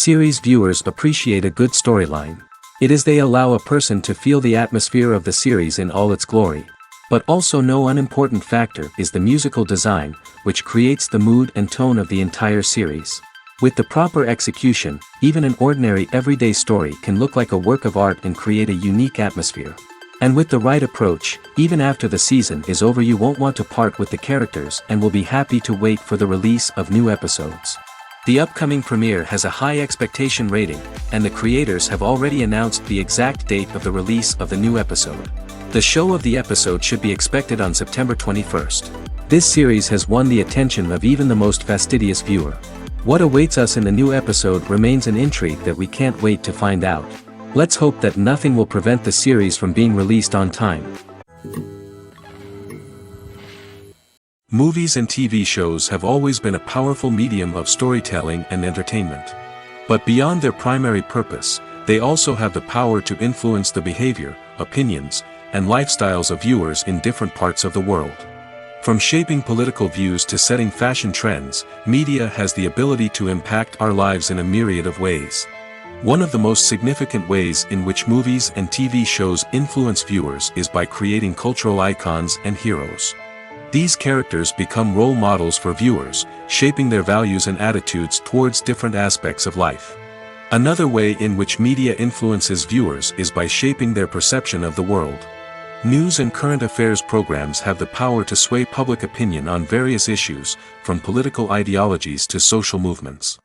Series viewers appreciate a good storyline. It is they allow a person to feel the atmosphere of the series in all its glory. But also no unimportant factor is the musical design, which creates the mood and tone of the entire series. With the proper execution, even an ordinary everyday story can look like a work of art and create a unique atmosphere. And with the right approach, even after the season is over you won't want to part with the characters and will be happy to wait for the release of new episodes. The upcoming premiere has a high expectation rating, and the creators have already announced the exact date of the release of the new episode. The show of the episode should be expected on September 21st. This series has won the attention of even the most fastidious viewer. What awaits us in the new episode remains an intrigue that we can't wait to find out. Let's hope that nothing will prevent the series from being released on time. Movies and TV shows have always been a powerful medium of storytelling and entertainment. But beyond their primary purpose, they also have the power to influence the behavior, opinions, and lifestyles of viewers in different parts of the world. From shaping political views to setting fashion trends, media has the ability to impact our lives in a myriad of ways. One of the most significant ways in which movies and TV shows influence viewers is by creating cultural icons and heroes. These characters become role models for viewers, shaping their values and attitudes towards different aspects of life. Another way in which media influences viewers is by shaping their perception of the world. News and current affairs programs have the power to sway public opinion on various issues, from political ideologies to social movements.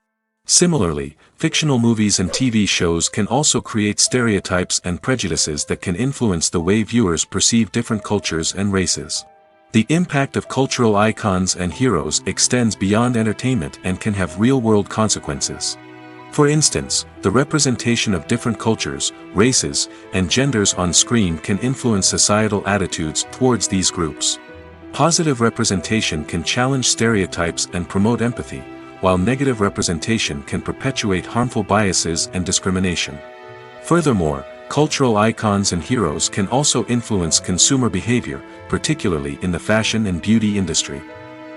Similarly, fictional movies and TV shows can also create stereotypes and prejudices that can influence the way viewers perceive different cultures and races. The impact of cultural icons and heroes extends beyond entertainment and can have real-world consequences. For instance, the representation of different cultures, races, and genders on screen can influence societal attitudes towards these groups. Positive representation can challenge stereotypes and promote empathy, while negative representation can perpetuate harmful biases and discrimination. Furthermore, cultural icons and heroes can also influence consumer behavior, particularly in the fashion and beauty industry.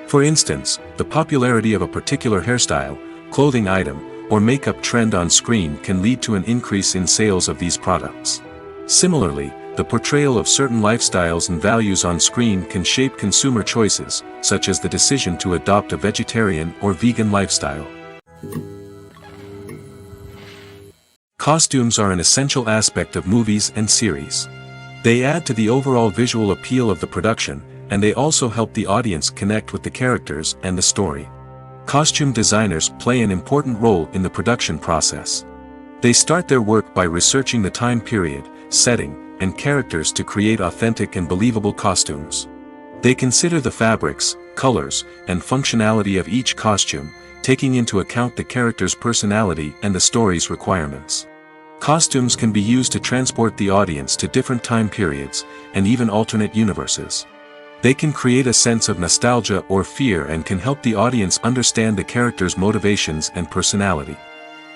For instance, the popularity of a particular hairstyle, clothing item, or makeup trend on screen can lead to an increase in sales of these products. Similarly, the portrayal of certain lifestyles and values on screen can shape consumer choices, such as the decision to adopt a vegetarian or vegan lifestyle. Costumes are an essential aspect of movies and series. They add to the overall visual appeal of the production, and they also help the audience connect with the characters and the story. Costume designers play an important role in the production process. They start their work by researching the time period, setting, and characters to create authentic and believable costumes. They consider the fabrics, colors, and functionality of each costume, taking into account the character's personality and the story's requirements. Costumes can be used to transport the audience to different time periods, and even alternate universes. They can create a sense of nostalgia or fear and can help the audience understand the character's motivations and personality.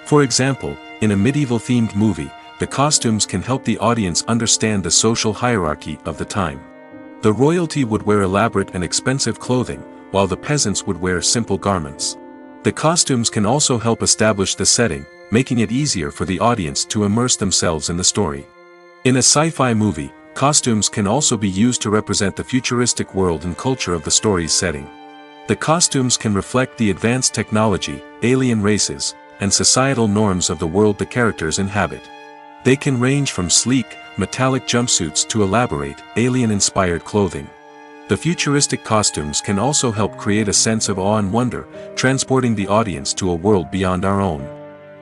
For example, in a medieval-themed movie, the costumes can help the audience understand the social hierarchy of the time. The royalty would wear elaborate and expensive clothing, while the peasants would wear simple garments. The costumes can also help establish the setting, making it easier for the audience to immerse themselves in the story. In a sci-fi movie, costumes can also be used to represent the futuristic world and culture of the story's setting. The costumes can reflect the advanced technology, alien races, and societal norms of the world the characters inhabit. They can range from sleek, metallic jumpsuits to elaborate, alien-inspired clothing. The futuristic costumes can also help create a sense of awe and wonder, transporting the audience to a world beyond our own.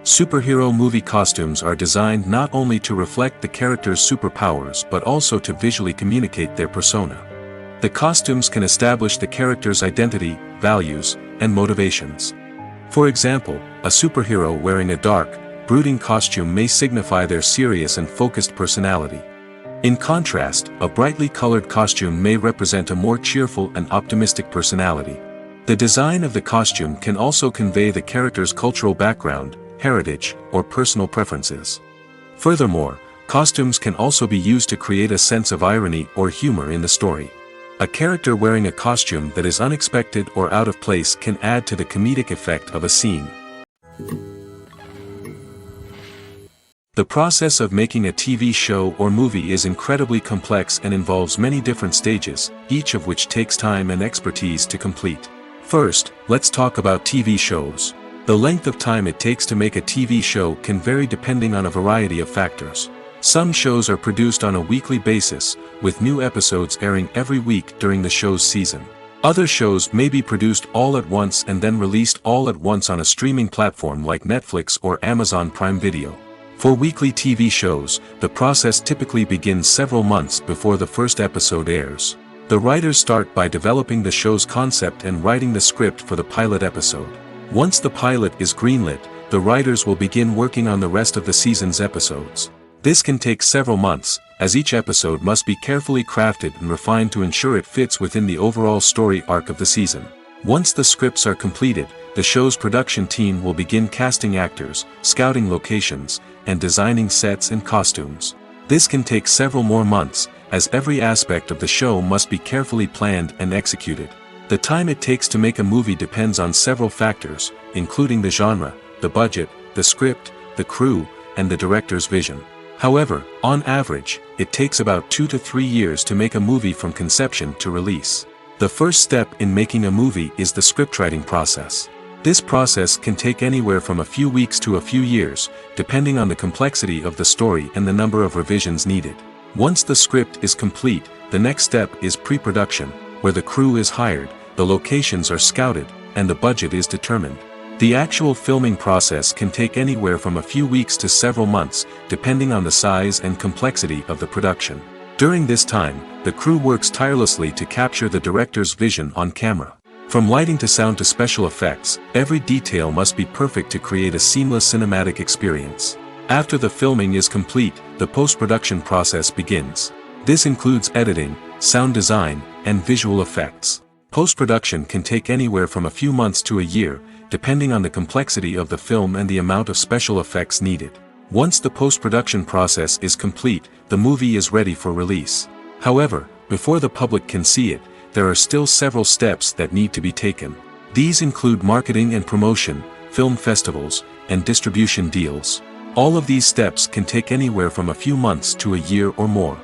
Superhero movie costumes are designed not only to reflect the character's superpowers but also to visually communicate their persona. The costumes can establish the character's identity, values, and motivations. For example, a superhero wearing a dark, brooding costume may signify their serious and focused personality. In contrast, a brightly colored costume may represent a more cheerful and optimistic personality. The design of the costume can also convey the character's cultural background, heritage, or personal preferences. Furthermore, costumes can also be used to create a sense of irony or humor in the story. A character wearing a costume that is unexpected or out of place can add to the comedic effect of a scene. The process of making a TV show or movie is incredibly complex and involves many different stages, each of which takes time and expertise to complete. First, let's talk about TV shows. The length of time it takes to make a TV show can vary depending on a variety of factors. Some shows are produced on a weekly basis, with new episodes airing every week during the show's season. Other shows may be produced all at once and then released all at once on a streaming platform like Netflix or Amazon Prime Video. For weekly TV shows, the process typically begins several months before the first episode airs. The writers start by developing the show's concept and writing the script for the pilot episode. Once the pilot is greenlit, the writers will begin working on the rest of the season's episodes. This can take several months, as each episode must be carefully crafted and refined to ensure it fits within the overall story arc of the season. Once the scripts are completed, the show's production team will begin casting actors, scouting locations, and designing sets and costumes. This can take several more months, as every aspect of the show must be carefully planned and executed. The time it takes to make a movie depends on several factors, including the genre, the budget, the script, the crew, and the director's vision. However, on average, it takes about 2 to 3 years to make a movie from conception to release. The first step in making a movie is the scriptwriting process. This process can take anywhere from a few weeks to a few years, depending on the complexity of the story and the number of revisions needed. Once the script is complete, the next step is pre-production, where the crew is hired, the locations are scouted, and the budget is determined. The actual filming process can take anywhere from a few weeks to several months, depending on the size and complexity of the production. During this time, the crew works tirelessly to capture the director's vision on camera. From lighting to sound to special effects, every detail must be perfect to create a seamless cinematic experience. After the filming is complete, the post-production process begins. This includes editing, sound design, and visual effects. Post-production can take anywhere from a few months to a year, depending on the complexity of the film and the amount of special effects needed. Once the post-production process is complete, the movie is ready for release. However, before the public can see it, there are still several steps that need to be taken. These include marketing and promotion, film festivals, and distribution deals. All of these steps can take anywhere from a few months to a year or more.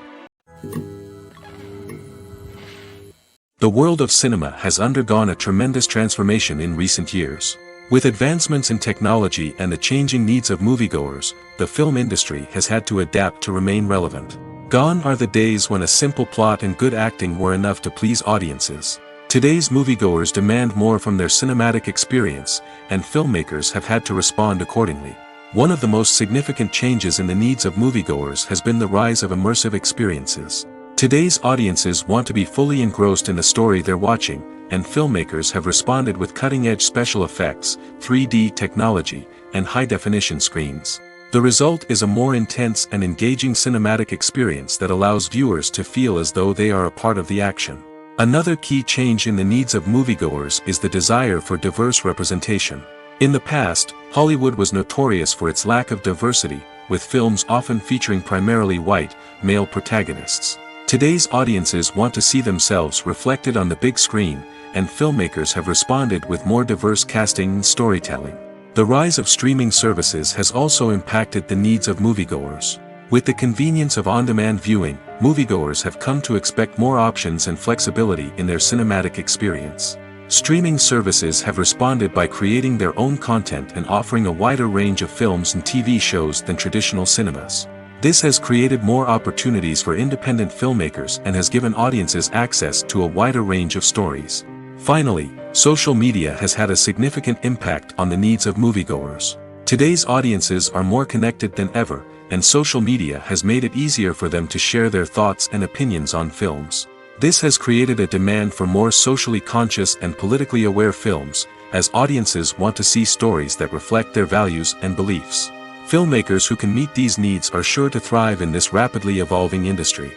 The world of cinema has undergone a tremendous transformation in recent years. With advancements in technology and the changing needs of moviegoers, the film industry has had to adapt to remain relevant. Gone are the days when a simple plot and good acting were enough to please audiences. Today's moviegoers demand more from their cinematic experience, and filmmakers have had to respond accordingly. One of the most significant changes in the needs of moviegoers has been the rise of immersive experiences. Today's audiences want to be fully engrossed in the story they're watching, and filmmakers have responded with cutting-edge special effects, 3D technology, and high-definition screens. The result is a more intense and engaging cinematic experience that allows viewers to feel as though they are a part of the action. Another key change in the needs of moviegoers is the desire for diverse representation. In the past, Hollywood was notorious for its lack of diversity, with films often featuring primarily white, male protagonists. Today's audiences want to see themselves reflected on the big screen, and filmmakers have responded with more diverse casting and storytelling. The rise of streaming services has also impacted the needs of moviegoers. With the convenience of on-demand viewing, moviegoers have come to expect more options and flexibility in their cinematic experience. Streaming services have responded by creating their own content and offering a wider range of films and TV shows than traditional cinemas. This has created more opportunities for independent filmmakers and has given audiences access to a wider range of stories. Finally, social media has had a significant impact on the needs of moviegoers. Today's audiences are more connected than ever, and social media has made it easier for them to share their thoughts and opinions on films. This has created a demand for more socially conscious and politically aware films, as audiences want to see stories that reflect their values and beliefs. Filmmakers who can meet these needs are sure to thrive in this rapidly evolving industry.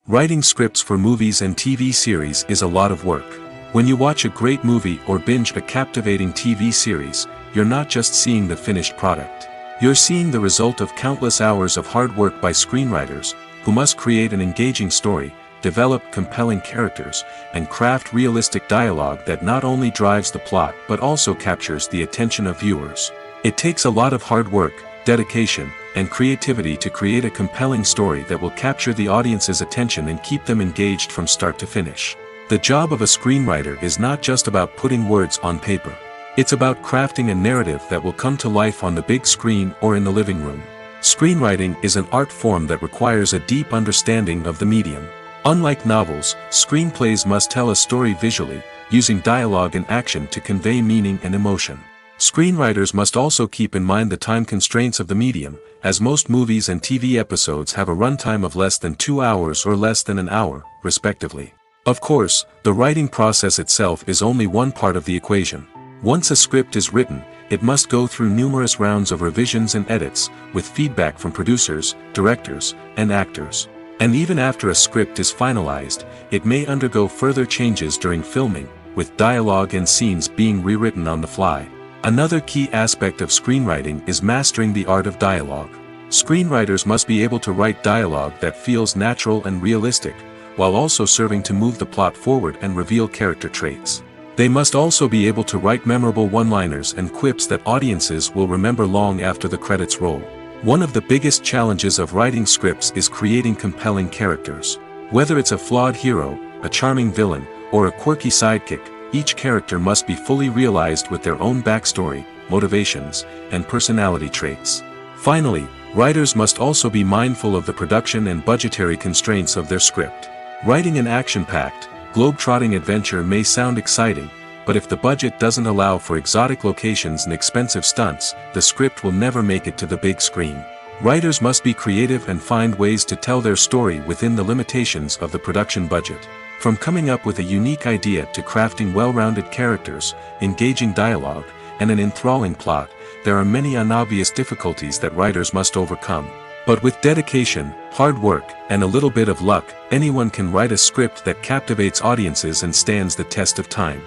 Writing scripts for movies and TV series is a lot of work. When you watch a great movie or binge a captivating TV series, you're not just seeing the finished product. You're seeing the result of countless hours of hard work by screenwriters, who must create an engaging story, develop compelling characters, and craft realistic dialogue that not only drives the plot but also captures the attention of viewers. It takes a lot of hard work, dedication, and creativity to create a compelling story that will capture the audience's attention and keep them engaged from start to finish. The job of a screenwriter is not just about putting words on paper. It's about crafting a narrative that will come to life on the big screen or in the living room. Screenwriting is an art form that requires a deep understanding of the medium. Unlike novels, screenplays must tell a story visually, using dialogue and action to convey meaning and emotion. Screenwriters must also keep in mind the time constraints of the medium, as most movies and TV episodes have a runtime of less than 2 hours or less than an hour, respectively. Of course, the writing process itself is only one part of the equation. Once a script is written, it must go through numerous rounds of revisions and edits, with feedback from producers, directors, and actors. And even after a script is finalized, it may undergo further changes during filming, with dialogue and scenes being rewritten on the fly. Another key aspect of screenwriting is mastering the art of dialogue. Screenwriters must be able to write dialogue that feels natural and realistic, while also serving to move the plot forward and reveal character traits. They must also be able to write memorable one-liners and quips that audiences will remember long after the credits roll. One of the biggest challenges of writing scripts is creating compelling characters. Whether it's a flawed hero, a charming villain, or a quirky sidekick, each character must be fully realized with their own backstory, motivations, and personality traits. Finally, writers must also be mindful of the production and budgetary constraints of their script. Writing an action-packed, globe-trotting adventure may sound exciting, but if the budget doesn't allow for exotic locations and expensive stunts, the script will never make it to the big screen. Writers must be creative and find ways to tell their story within the limitations of the production budget. From coming up with a unique idea to crafting well-rounded characters, engaging dialogue, and an enthralling plot, there are many unobvious difficulties that writers must overcome. But with dedication, hard work, and a little bit of luck, anyone can write a script that captivates audiences and stands the test of time.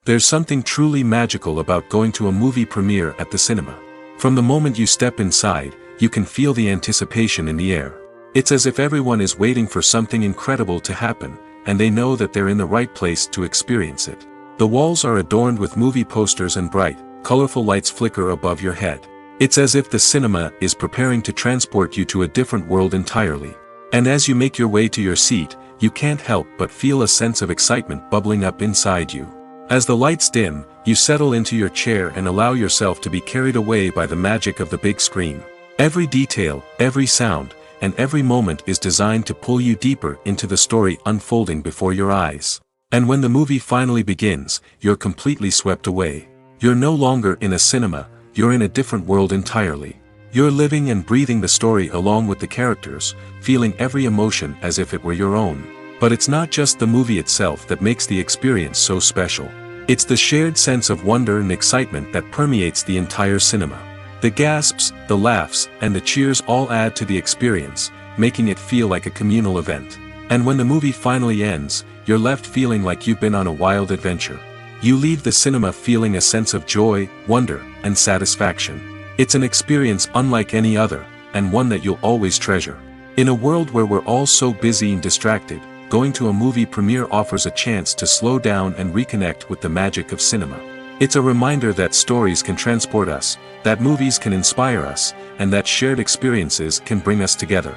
There's something truly magical about going to a movie premiere at the cinema. From the moment you step inside, you can feel the anticipation in the air. It's as if everyone is waiting for something incredible to happen, and they know that they're in the right place to experience it. The walls are adorned with movie posters and bright, colorful lights flicker above your head. It's as if the cinema is preparing to transport you to a different world entirely. And as you make your way to your seat, you can't help but feel a sense of excitement bubbling up inside you. As the lights dim, you settle into your chair and allow yourself to be carried away by the magic of the big screen. Every detail, every sound, and every moment is designed to pull you deeper into the story unfolding before your eyes. And when the movie finally begins, you're completely swept away. You're no longer in a cinema, you're in a different world entirely. You're living and breathing the story along with the characters, feeling every emotion as if it were your own. But it's not just the movie itself that makes the experience so special. It's the shared sense of wonder and excitement that permeates the entire cinema. The gasps, the laughs, and the cheers all add to the experience, making it feel like a communal event. And when the movie finally ends, you're left feeling like you've been on a wild adventure. You leave the cinema feeling a sense of joy, wonder, and satisfaction. It's an experience unlike any other, and one that you'll always treasure. In a world where we're all so busy and distracted, going to a movie premiere offers a chance to slow down and reconnect with the magic of cinema. It's a reminder that stories can transport us, that movies can inspire us, and that shared experiences can bring us together.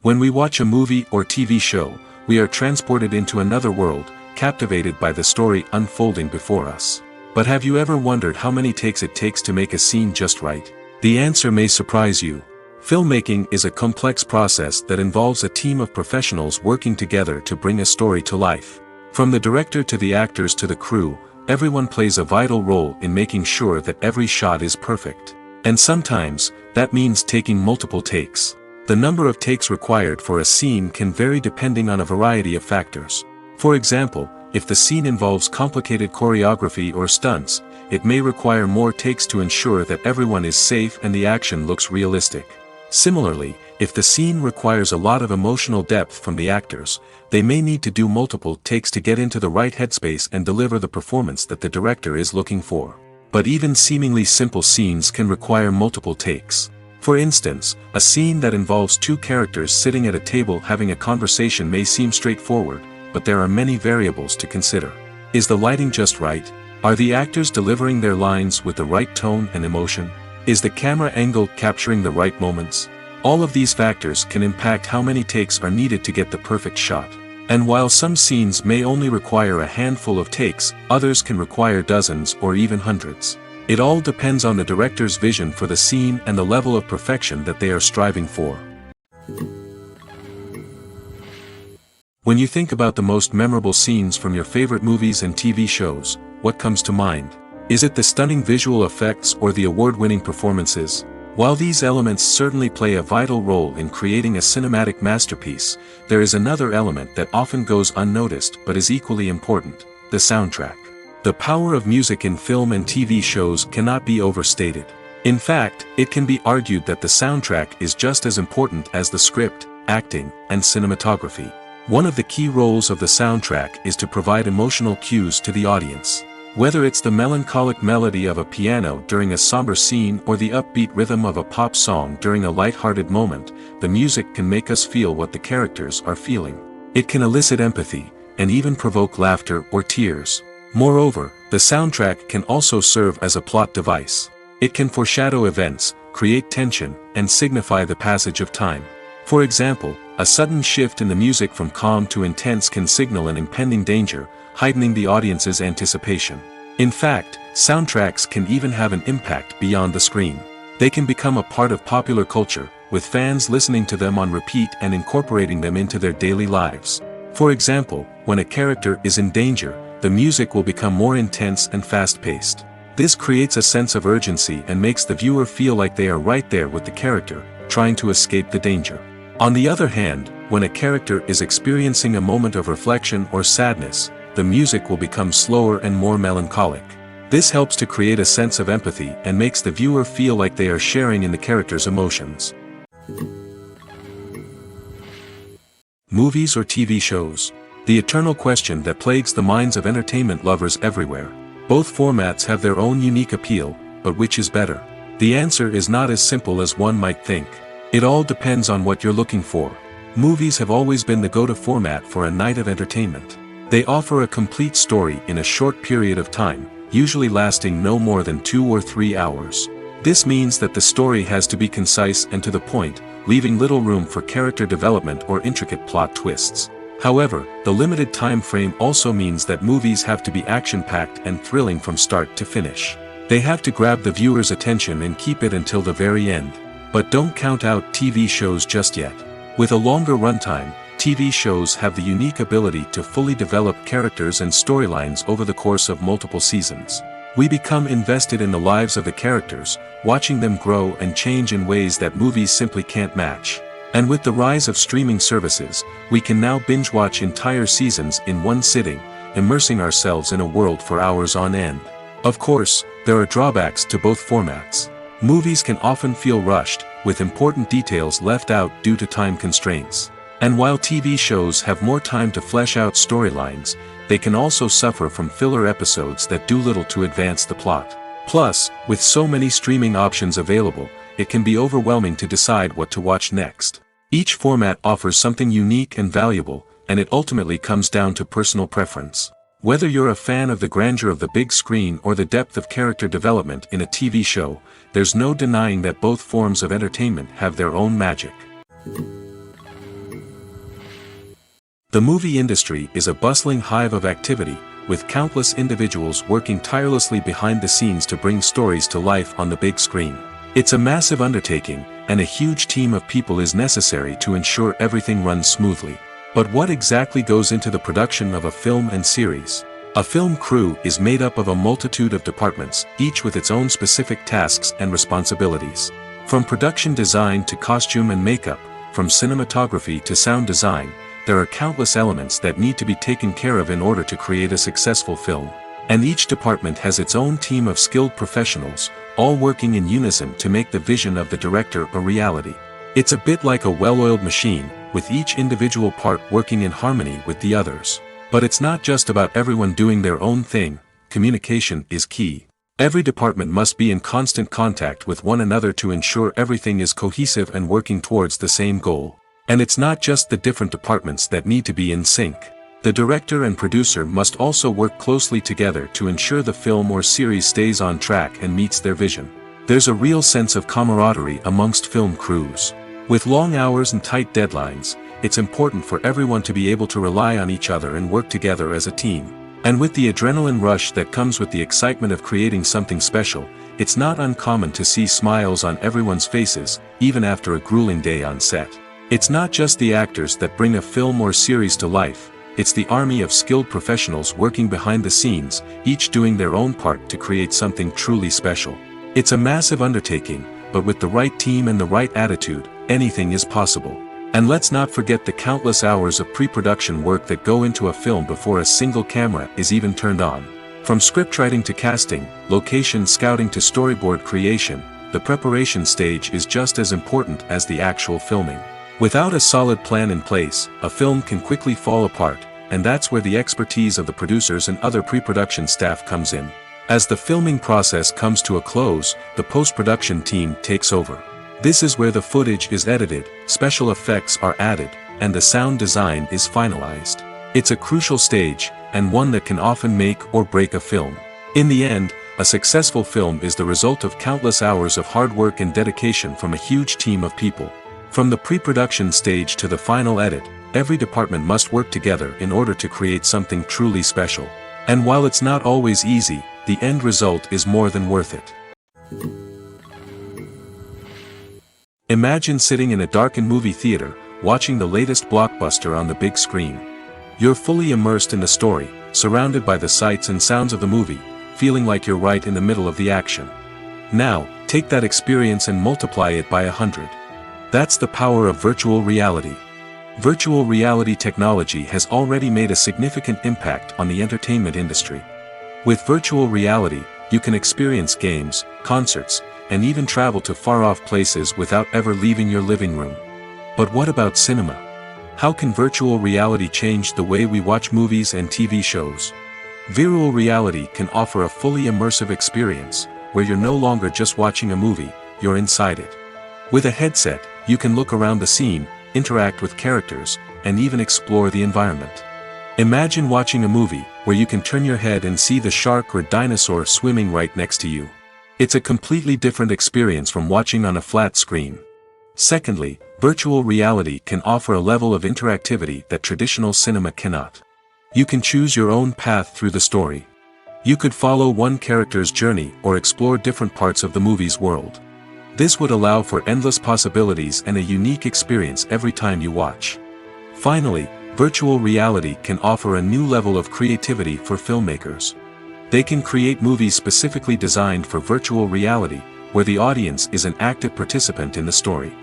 When we watch a movie or TV show, we are transported into another world, captivated by the story unfolding before us. But have you ever wondered how many takes it takes to make a scene just right? The answer may surprise you. Filmmaking is a complex process that involves a team of professionals working together to bring a story to life. From the director to the actors to the crew, everyone plays a vital role in making sure that every shot is perfect. And sometimes, that means taking multiple takes. The number of takes required for a scene can vary depending on a variety of factors. For example, if the scene involves complicated choreography or stunts, it may require more takes to ensure that everyone is safe and the action looks realistic. Similarly, if the scene requires a lot of emotional depth from the actors, they may need to do multiple takes to get into the right headspace and deliver the performance that the director is looking for. But even seemingly simple scenes can require multiple takes. For instance, a scene that involves two characters sitting at a table having a conversation may seem straightforward, but there are many variables to consider. Is the lighting just right? Are the actors delivering their lines with the right tone and emotion? Is the camera angle capturing the right moments? All of these factors can impact how many takes are needed to get the perfect shot. And while some scenes may only require a handful of takes, others can require dozens or even hundreds. It all depends on the director's vision for the scene and the level of perfection that they are striving for. When you think about the most memorable scenes from your favorite movies and TV shows, what comes to mind? Is it the stunning visual effects or the award-winning performances? While these elements certainly play a vital role in creating a cinematic masterpiece, there is another element that often goes unnoticed but is equally important: the soundtrack. The power of music in film and TV shows cannot be overstated. In fact, it can be argued that the soundtrack is just as important as the script, acting, and cinematography. One of the key roles of the soundtrack is to provide emotional cues to the audience. Whether it's the melancholic melody of a piano during a somber scene or the upbeat rhythm of a pop song during a light-hearted moment, the music can make us feel what the characters are feeling. It can elicit empathy, and even provoke laughter or tears. Moreover, the soundtrack can also serve as a plot device. It can foreshadow events, create tension, and signify the passage of time. For example, a sudden shift in the music from calm to intense can signal an impending danger, heightening the audience's anticipation. In fact, soundtracks can even have an impact beyond the screen. They can become a part of popular culture, with fans listening to them on repeat and incorporating them into their daily lives. For example, when a character is in danger, the music will become more intense and fast-paced. This creates a sense of urgency and makes the viewer feel like they are right there with the character, trying to escape the danger. On the other hand, when a character is experiencing a moment of reflection or sadness, the music will become slower and more melancholic. This helps to create a sense of empathy and makes the viewer feel like they are sharing in the character's emotions. Movies or TV shows? The eternal question that plagues the minds of entertainment lovers everywhere. Both formats have their own unique appeal, but which is better? The answer is not as simple as one might think. It all depends on what you're looking for. Movies have always been the go-to format for a night of entertainment. They offer a complete story in a short period of time, usually lasting no more than 2 or 3 hours. This means that the story has to be concise and to the point, leaving little room for character development or intricate plot twists. However, the limited time frame also means that movies have to be action-packed and thrilling from start to finish. They have to grab the viewer's attention and keep it until the very end. But don't count out TV shows just yet. With a longer runtime, TV shows have the unique ability to fully develop characters and storylines over the course of multiple seasons. We become invested in the lives of the characters, watching them grow and change in ways that movies simply can't match. And with the rise of streaming services, we can now binge-watch entire seasons in one sitting, immersing ourselves in a world for hours on end. Of course, there are drawbacks to both formats. Movies can often feel rushed, with important details left out due to time constraints. And while TV shows have more time to flesh out storylines, they can also suffer from filler episodes that do little to advance the plot. Plus, with so many streaming options available, it can be overwhelming to decide what to watch next. Each format offers something unique and valuable, and it ultimately comes down to personal preference. Whether you're a fan of the grandeur of the big screen or the depth of character development in a TV show, there's no denying that both forms of entertainment have their own magic. The movie industry is a bustling hive of activity, with countless individuals working tirelessly behind the scenes to bring stories to life on the big screen. It's a massive undertaking, and a huge team of people is necessary to ensure everything runs smoothly. But what exactly goes into the production of a film and series? A film crew is made up of a multitude of departments, each with its own specific tasks and responsibilities. From production design to costume and makeup, from cinematography to sound design, there are countless elements that need to be taken care of in order to create a successful film. And each department has its own team of skilled professionals, all working in unison to make the vision of the director a reality. It's a bit like a well-oiled machine, with each individual part working in harmony with the others. But it's not just about everyone doing their own thing. Communication is key. Every department must be in constant contact with one another to ensure everything is cohesive and working towards the same goal. And it's not just the different departments that need to be in sync. The director and producer must also work closely together to ensure the film or series stays on track and meets their vision. There's a real sense of camaraderie amongst film crews. With long hours and tight deadlines, it's important for everyone to be able to rely on each other and work together as a team. And with the adrenaline rush that comes with the excitement of creating something special, it's not uncommon to see smiles on everyone's faces, even after a grueling day on set. It's not just the actors that bring a film or series to life, it's the army of skilled professionals working behind the scenes, each doing their own part to create something truly special. It's a massive undertaking, but with the right team and the right attitude, anything is possible. And let's not forget the countless hours of pre-production work that go into a film before a single camera is even turned on. From scriptwriting to casting, location scouting to storyboard creation, the preparation stage is just as important as the actual filming. Without a solid plan in place, a film can quickly fall apart, and that's where the expertise of the producers and other pre-production staff comes in. As the filming process comes to a close, the post-production team takes over. This is where the footage is edited, special effects are added, and the sound design is finalized. It's a crucial stage, and one that can often make or break a film. In the end, a successful film is the result of countless hours of hard work and dedication from a huge team of people. From the pre-production stage to the final edit, every department must work together in order to create something truly special. And while it's not always easy, the end result is more than worth it. Imagine sitting in a darkened movie theater, watching the latest blockbuster on the big screen. You're fully immersed in the story, surrounded by the sights and sounds of the movie, feeling like you're right in the middle of the action. Now, take that experience and multiply it by 100. That's the power of virtual reality. Virtual reality technology has already made a significant impact on the entertainment industry. With virtual reality, you can experience games, concerts, and even travel to far-off places without ever leaving your living room. But what about cinema? How can virtual reality change the way we watch movies and TV shows? Virtual reality can offer a fully immersive experience, where you're no longer just watching a movie, you're inside it. With a headset, you can look around the scene, interact with characters, and even explore the environment. Imagine watching a movie, where you can turn your head and see the shark or dinosaur swimming right next to you. It's a completely different experience from watching on a flat screen. Secondly, virtual reality can offer a level of interactivity that traditional cinema cannot. You can choose your own path through the story. You could follow one character's journey or explore different parts of the movie's world. This would allow for endless possibilities and a unique experience every time you watch. Finally, virtual reality can offer a new level of creativity for filmmakers. They can create movies specifically designed for virtual reality, where the audience is an active participant in the story.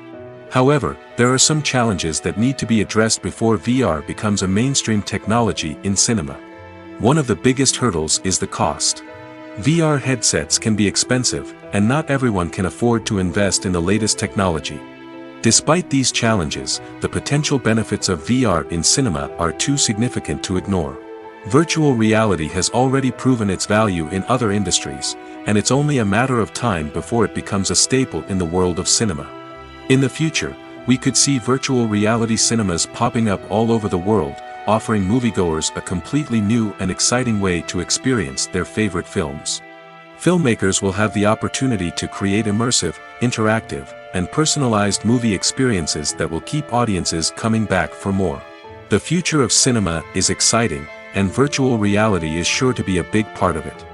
However, there are some challenges that need to be addressed before VR becomes a mainstream technology in cinema. One of the biggest hurdles is the cost. VR headsets can be expensive, and not everyone can afford to invest in the latest technology. Despite these challenges, the potential benefits of VR in cinema are too significant to ignore. Virtual reality has already proven its value in other industries, and it's only a matter of time before it becomes a staple in the world of cinema. In the future, we could see virtual reality cinemas popping up all over the world, offering moviegoers a completely new and exciting way to experience their favorite films. Filmmakers will have the opportunity to create immersive, interactive, and personalized movie experiences that will keep audiences coming back for more. The future of cinema is exciting, and virtual reality is sure to be a big part of it.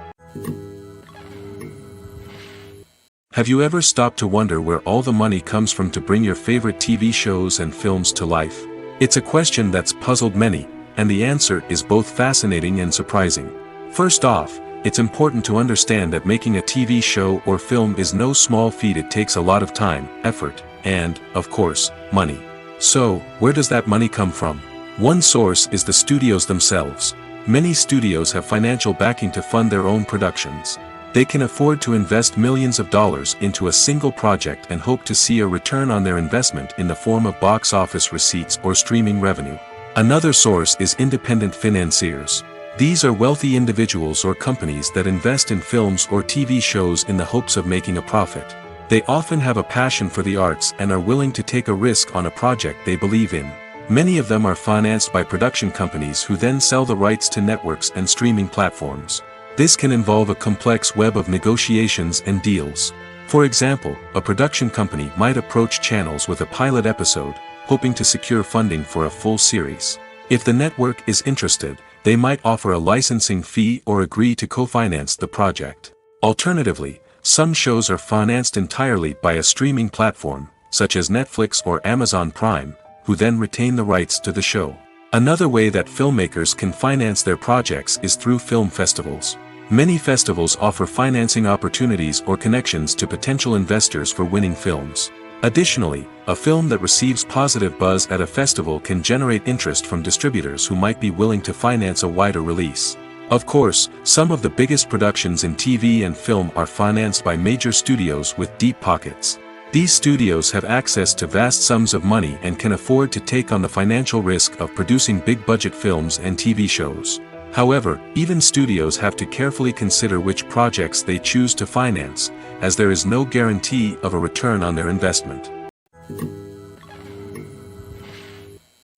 Have you ever stopped to wonder where all the money comes from to bring your favorite TV shows and films to life? It's a question that's puzzled many, and the answer is both fascinating and surprising. First off, it's important to understand that making a TV show or film is no small feat. It takes a lot of time, effort, and, of course, money. So, where does that money come from? One source is the studios themselves. Many studios have financial backing to fund their own productions. They can afford to invest millions of dollars into a single project and hope to see a return on their investment in the form of box office receipts or streaming revenue. Another source is independent financiers. These are wealthy individuals or companies that invest in films or TV shows in the hopes of making a profit. They often have a passion for the arts and are willing to take a risk on a project they believe in. Many of them are financed by production companies who then sell the rights to networks and streaming platforms. This can involve a complex web of negotiations and deals. For example, a production company might approach channels with a pilot episode, hoping to secure funding for a full series. If the network is interested, they might offer a licensing fee or agree to co-finance the project. Alternatively, some shows are financed entirely by a streaming platform, such as Netflix or Amazon Prime, who then retain the rights to the show. Another way that filmmakers can finance their projects is through film festivals. Many festivals offer financing opportunities or connections to potential investors for winning films. Additionally, a film that receives positive buzz at a festival can generate interest from distributors who might be willing to finance a wider release. Of course, some of the biggest productions in TV and film are financed by major studios with deep pockets. These studios have access to vast sums of money and can afford to take on the financial risk of producing big-budget films and TV shows. However, even studios have to carefully consider which projects they choose to finance, as there is no guarantee of a return on their investment.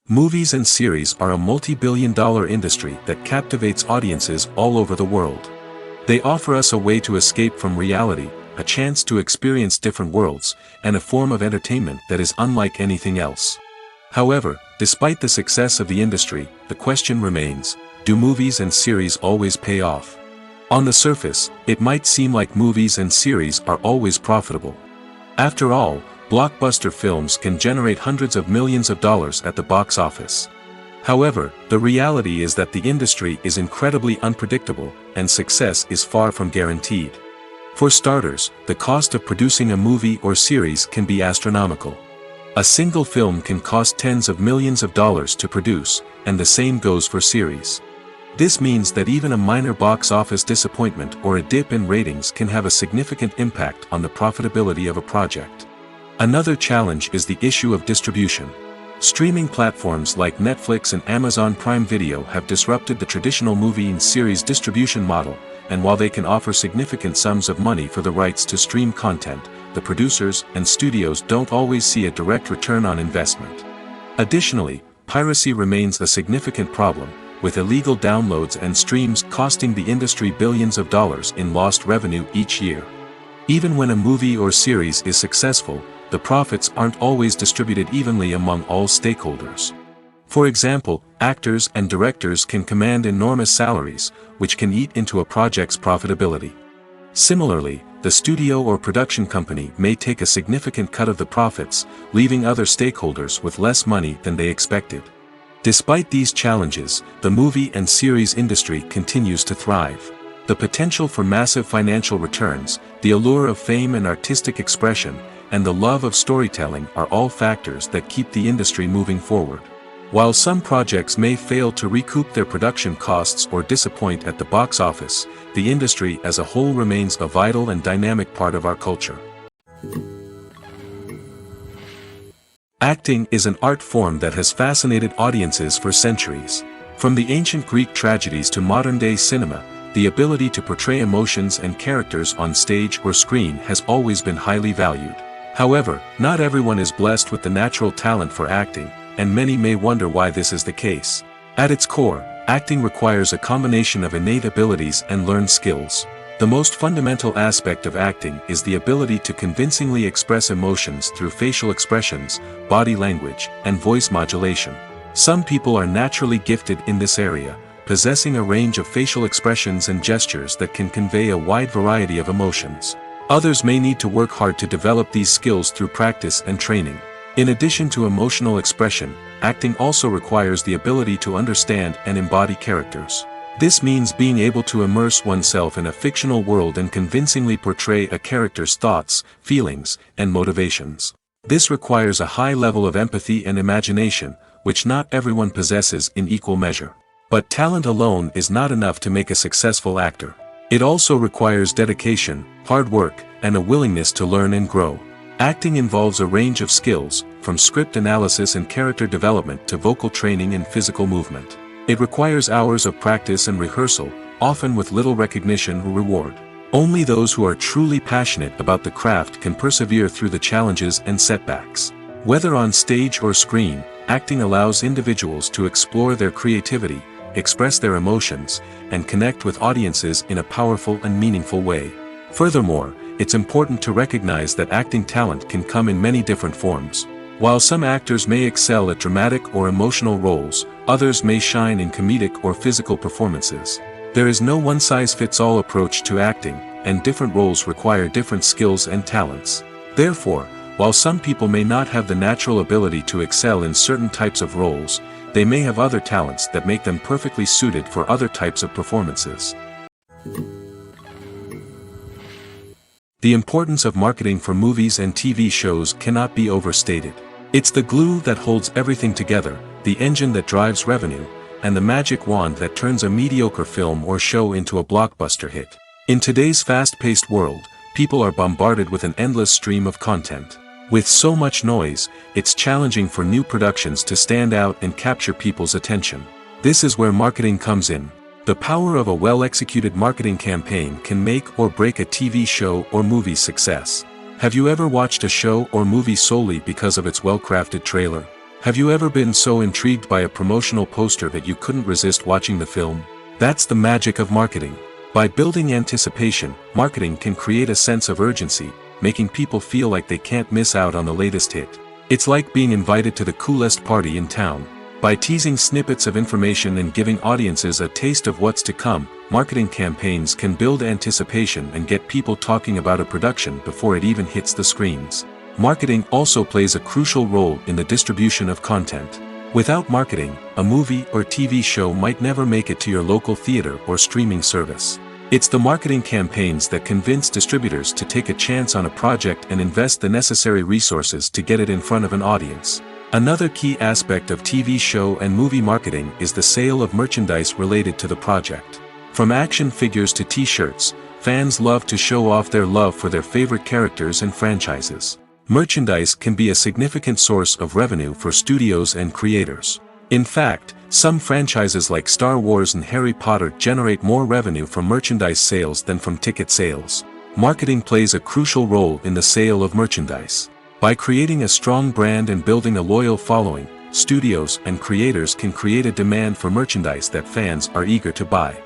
Movies and series are a multi-billion-dollar industry that captivates audiences all over the world. They offer us a way to escape from reality, a chance to experience different worlds, and a form of entertainment that is unlike anything else. However, despite the success of the industry, the question remains, do movies and series always pay off? On the surface, it might seem like movies and series are always profitable. After all, blockbuster films can generate hundreds of millions of dollars at the box office. However, the reality is that the industry is incredibly unpredictable, and success is far from guaranteed. For starters, the cost of producing a movie or series can be astronomical. A single film can cost tens of millions of dollars to produce, and the same goes for series. This means that even a minor box office disappointment or a dip in ratings can have a significant impact on the profitability of a project. Another challenge is the issue of distribution. Streaming platforms like Netflix and Amazon Prime Video have disrupted the traditional movie and series distribution model, and while they can offer significant sums of money for the rights to stream content, the producers and studios don't always see a direct return on investment. Additionally, piracy remains a significant problem, with illegal downloads and streams costing the industry billions of dollars in lost revenue each year. Even when a movie or series is successful, the profits aren't always distributed evenly among all stakeholders. For example, actors and directors can command enormous salaries, which can eat into a project's profitability. Similarly, the studio or production company may take a significant cut of the profits, leaving other stakeholders with less money than they expected. Despite these challenges, the movie and series industry continues to thrive. The potential for massive financial returns, the allure of fame and artistic expression, and the love of storytelling are all factors that keep the industry moving forward. While some projects may fail to recoup their production costs or disappoint at the box office, the industry as a whole remains a vital and dynamic part of our culture. Acting is an art form that has fascinated audiences for centuries. From the ancient Greek tragedies to modern-day cinema, the ability to portray emotions and characters on stage or screen has always been highly valued. However, not everyone is blessed with the natural talent for acting, and many may wonder why this is the case. At its core, acting requires a combination of innate abilities and learned skills. The most fundamental aspect of acting is the ability to convincingly express emotions through facial expressions, body language, and voice modulation. Some people are naturally gifted in this area, possessing a range of facial expressions and gestures that can convey a wide variety of emotions. Others may need to work hard to develop these skills through practice and training. In addition to emotional expression, acting also requires the ability to understand and embody characters. This means being able to immerse oneself in a fictional world and convincingly portray a character's thoughts, feelings, and motivations. This requires a high level of empathy and imagination, which not everyone possesses in equal measure. But talent alone is not enough to make a successful actor. It also requires dedication, hard work, and a willingness to learn and grow. Acting involves a range of skills, from script analysis and character development to vocal training and physical movement. It requires hours of practice and rehearsal, often with little recognition or reward. Only those who are truly passionate about the craft can persevere through the challenges and setbacks. Whether on stage or screen, acting allows individuals to explore their creativity, express their emotions, and connect with audiences in a powerful and meaningful way. Furthermore, it's important to recognize that acting talent can come in many different forms. While some actors may excel at dramatic or emotional roles, others may shine in comedic or physical performances. There is no one-size-fits-all approach to acting, and different roles require different skills and talents. Therefore, while some people may not have the natural ability to excel in certain types of roles, they may have other talents that make them perfectly suited for other types of performances. The importance of marketing for movies and TV shows cannot be overstated. It's the glue that holds everything together, the engine that drives revenue, and the magic wand that turns a mediocre film or show into a blockbuster hit. In today's fast-paced world, people are bombarded with an endless stream of content. With so much noise, it's challenging for new productions to stand out and capture people's attention. This is where marketing comes in. The power of a well-executed marketing campaign can make or break a TV show or movie's success. Have you ever watched a show or movie solely because of its well-crafted trailer? Have you ever been so intrigued by a promotional poster that you couldn't resist watching the film? That's the magic of marketing. By building anticipation, marketing can create a sense of urgency, making people feel like they can't miss out on the latest hit. It's like being invited to the coolest party in town. By teasing snippets of information and giving audiences a taste of what's to come, marketing campaigns can build anticipation and get people talking about a production before it even hits the screens. Marketing also plays a crucial role in the distribution of content. Without marketing, a movie or TV show might never make it to your local theater or streaming service. It's the marketing campaigns that convince distributors to take a chance on a project and invest the necessary resources to get it in front of an audience. Another key aspect of TV show and movie marketing is the sale of merchandise related to the project. From action figures to t-shirts, fans love to show off their love for their favorite characters and franchises. Merchandise can be a significant source of revenue for studios and creators. In fact, some franchises like Star Wars and Harry Potter generate more revenue from merchandise sales than from ticket sales. Marketing plays a crucial role in the sale of merchandise. By creating a strong brand and building a loyal following, studios and creators can create a demand for merchandise that fans are eager to buy.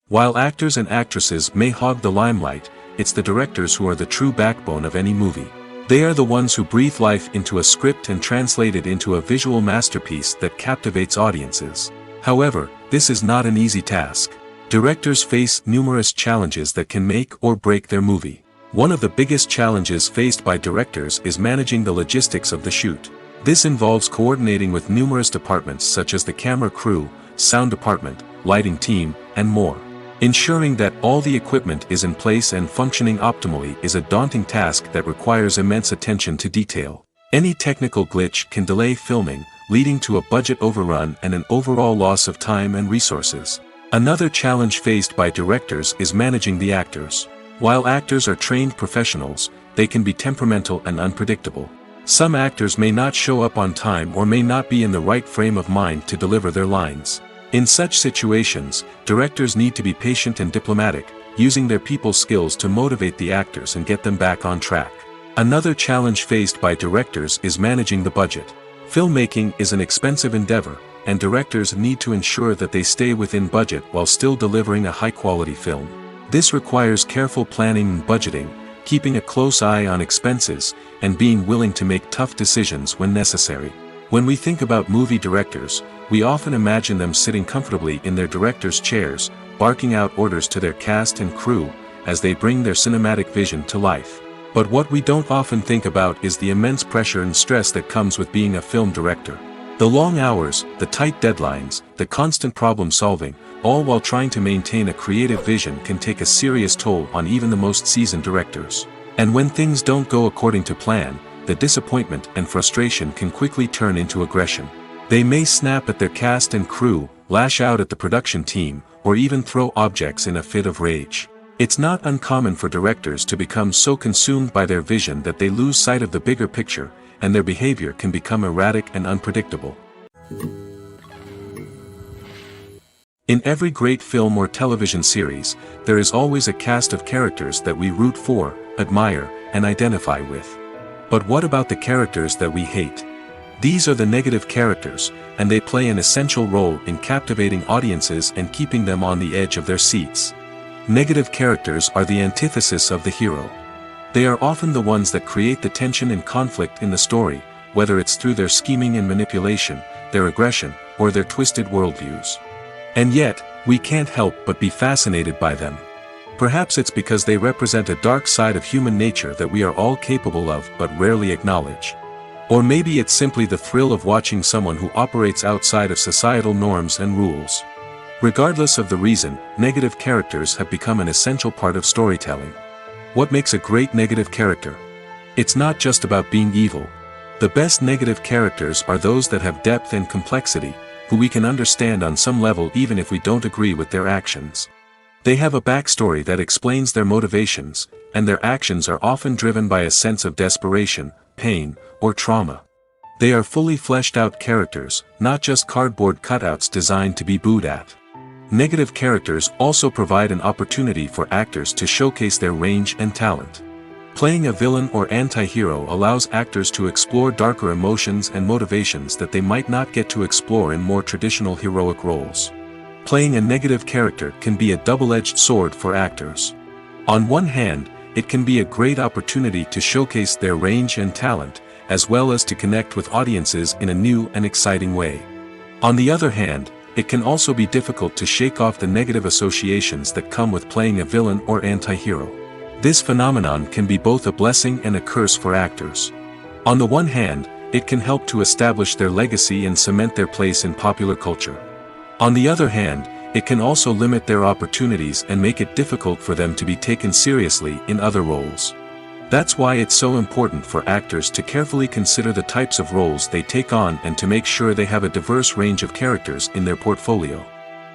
While actors and actresses may hog the limelight, it's the directors who are the true backbone of any movie. They are the ones who breathe life into a script and translate it into a visual masterpiece that captivates audiences. However, this is not an easy task. Directors face numerous challenges that can make or break their movie. One of the biggest challenges faced by directors is managing the logistics of the shoot. This involves coordinating with numerous departments such as the camera crew, sound department, lighting team, and more. Ensuring that all the equipment is in place and functioning optimally is a daunting task that requires immense attention to detail. Any technical glitch can delay filming, leading to a budget overrun and an overall loss of time and resources. Another challenge faced by directors is managing the actors. While actors are trained professionals, they can be temperamental and unpredictable. Some actors may not show up on time or may not be in the right frame of mind to deliver their lines. In such situations, directors need to be patient and diplomatic, using their people skills to motivate the actors and get them back on track. Another challenge faced by directors is managing the budget. Filmmaking is an expensive endeavor, and directors need to ensure that they stay within budget while still delivering a high-quality film. This requires careful planning and budgeting, keeping a close eye on expenses, and being willing to make tough decisions when necessary. When we think about movie directors, we often imagine them sitting comfortably in their director's chairs, barking out orders to their cast and crew, as they bring their cinematic vision to life. But what we don't often think about is the immense pressure and stress that comes with being a film director. The long hours, the tight deadlines, the constant problem solving, all while trying to maintain a creative vision can take a serious toll on even the most seasoned directors. And when things don't go according to plan, the disappointment and frustration can quickly turn into aggression. They may snap at their cast and crew, lash out at the production team, or even throw objects in a fit of rage. It's not uncommon for directors to become so consumed by their vision that they lose sight of the bigger picture, and their behavior can become erratic and unpredictable. In every great film or television series, there is always a cast of characters that we root for, admire, and identify with. But what about the characters that we hate? These are the negative characters, and they play an essential role in captivating audiences and keeping them on the edge of their seats. Negative characters are the antithesis of the hero. They are often the ones that create the tension and conflict in the story, whether it's through their scheming and manipulation, their aggression, or their twisted worldviews. And yet, we can't help but be fascinated by them. Perhaps it's because they represent a dark side of human nature that we are all capable of but rarely acknowledge. Or maybe it's simply the thrill of watching someone who operates outside of societal norms and rules. Regardless of the reason, negative characters have become an essential part of storytelling. What makes a great negative character? It's not just about being evil. The best negative characters are those that have depth and complexity, who we can understand on some level even if we don't agree with their actions. They have a backstory that explains their motivations, and their actions are often driven by a sense of desperation, pain, or trauma. They are fully fleshed out characters, not just cardboard cutouts designed to be booed at. Negative characters also provide an opportunity for actors to showcase their range and talent. Playing a villain or anti-hero allows actors to explore darker emotions and motivations that they might not get to explore in more traditional heroic roles. Playing a negative character can be a double-edged sword for actors. On one hand, it can be a great opportunity to showcase their range and talent, as well as to connect with audiences in a new and exciting way. On the other hand, it can also be difficult to shake off the negative associations that come with playing a villain or anti-hero. This phenomenon can be both a blessing and a curse for actors. On the one hand, it can help to establish their legacy and cement their place in popular culture. On the other hand, it can also limit their opportunities and make it difficult for them to be taken seriously in other roles. That's why it's so important for actors to carefully consider the types of roles they take on and to make sure they have a diverse range of characters in their portfolio.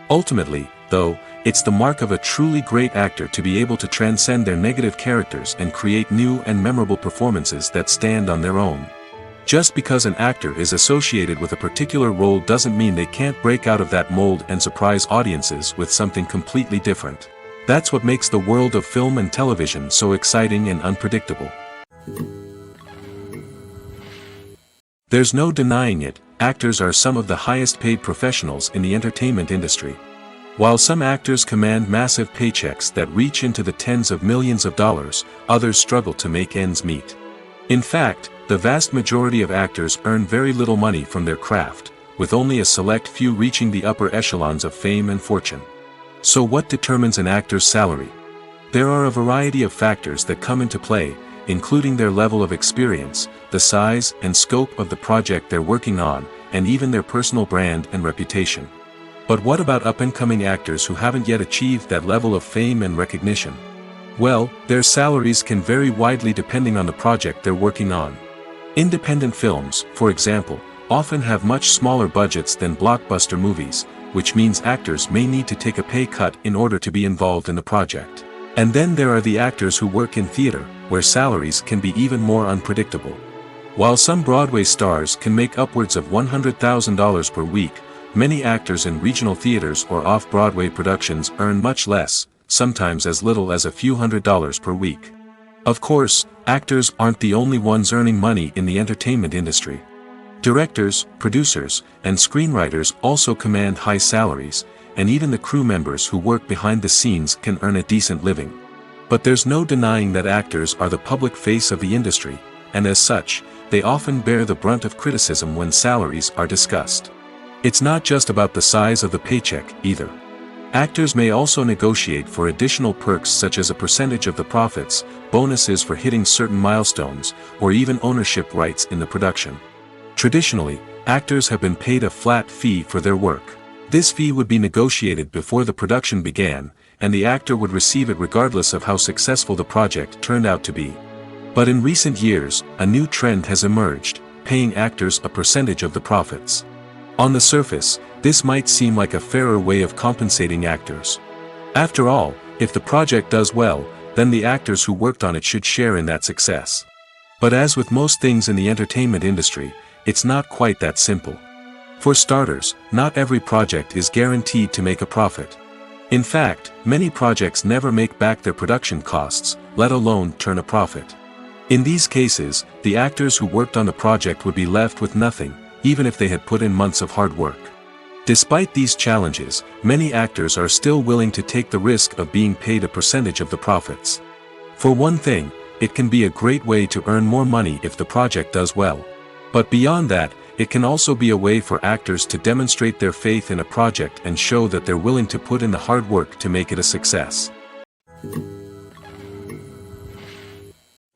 Ultimately, though, it's the mark of a truly great actor to be able to transcend their negative characters and create new and memorable performances that stand on their own. Just because an actor is associated with a particular role doesn't mean they can't break out of that mold and surprise audiences with something completely different. That's what makes the world of film and television so exciting and unpredictable. There's no denying it, actors are some of the highest paid professionals in the entertainment industry. While some actors command massive paychecks that reach into the tens of millions of dollars, others struggle to make ends meet. In fact, the vast majority of actors earn very little money from their craft, with only a select few reaching the upper echelons of fame and fortune. So what determines an actor's salary? There are a variety of factors that come into play, including their level of experience, the size and scope of the project they're working on, and even their personal brand and reputation. But what about up-and-coming actors who haven't yet achieved that level of fame and recognition? Well, their salaries can vary widely depending on the project they're working on. Independent films, for example, often have much smaller budgets than blockbuster movies, which means actors may need to take a pay cut in order to be involved in the project. And then there are the actors who work in theater, where salaries can be even more unpredictable. While some Broadway stars can make upwards of $100,000 per week, many actors in regional theaters or off-Broadway productions earn much less, sometimes as little as a few $100s per week. Of course, actors aren't the only ones earning money in the entertainment industry. Directors, producers, and screenwriters also command high salaries, and even the crew members who work behind the scenes can earn a decent living. But there's no denying that actors are the public face of the industry, and as such, they often bear the brunt of criticism when salaries are discussed. It's not just about the size of the paycheck, either. Actors may also negotiate for additional perks such as a percentage of the profits, bonuses for hitting certain milestones, or even ownership rights in the production. Traditionally, actors have been paid a flat fee for their work. This fee would be negotiated before the production began, and the actor would receive it regardless of how successful the project turned out to be. But in recent years, a new trend has emerged, paying actors a percentage of the profits. On the surface, this might seem like a fairer way of compensating actors. After all, if the project does well, then the actors who worked on it should share in that success. But as with most things in the entertainment industry, it's not quite that simple. For starters, not every project is guaranteed to make a profit. In fact, many projects never make back their production costs, let alone turn a profit. In these cases, the actors who worked on the project would be left with nothing, even if they had put in months of hard work. Despite these challenges, many actors are still willing to take the risk of being paid a percentage of the profits. For one thing, it can be a great way to earn more money if the project does well. But beyond that, it can also be a way for actors to demonstrate their faith in a project and show that they're willing to put in the hard work to make it a success.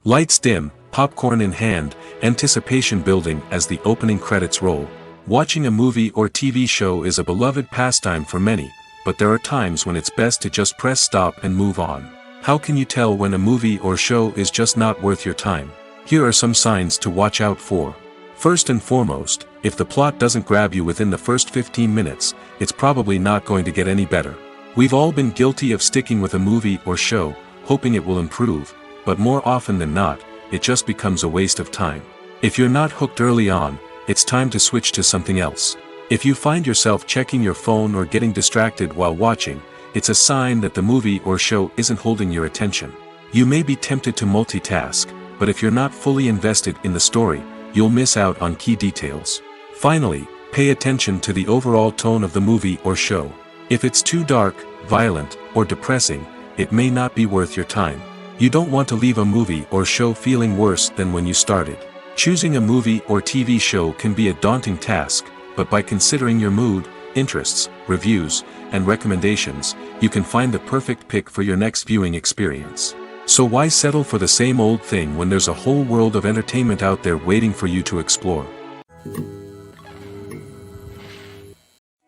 Lights dim, popcorn in hand, anticipation building as the opening credits roll. Watching a movie or TV show is a beloved pastime for many, but there are times when it's best to just press stop and move on. How can you tell when a movie or show is just not worth your time? Here are some signs to watch out for. First and foremost, if the plot doesn't grab you within the first 15 minutes, it's probably not going to get any better. We've all been guilty of sticking with a movie or show, hoping it will improve, but more often than not, it just becomes a waste of time. If you're not hooked early on, it's time to switch to something else. If you find yourself checking your phone or getting distracted while watching, it's a sign that the movie or show isn't holding your attention. You may be tempted to multitask, but if you're not fully invested in the story, you'll miss out on key details. Finally, pay attention to the overall tone of the movie or show. If it's too dark, violent, or depressing, it may not be worth your time. You don't want to leave a movie or show feeling worse than when you started. Choosing a movie or TV show can be a daunting task, but by considering your mood, interests, reviews, and recommendations, you can find the perfect pick for your next viewing experience. So why settle for the same old thing when there's a whole world of entertainment out there waiting for you to explore?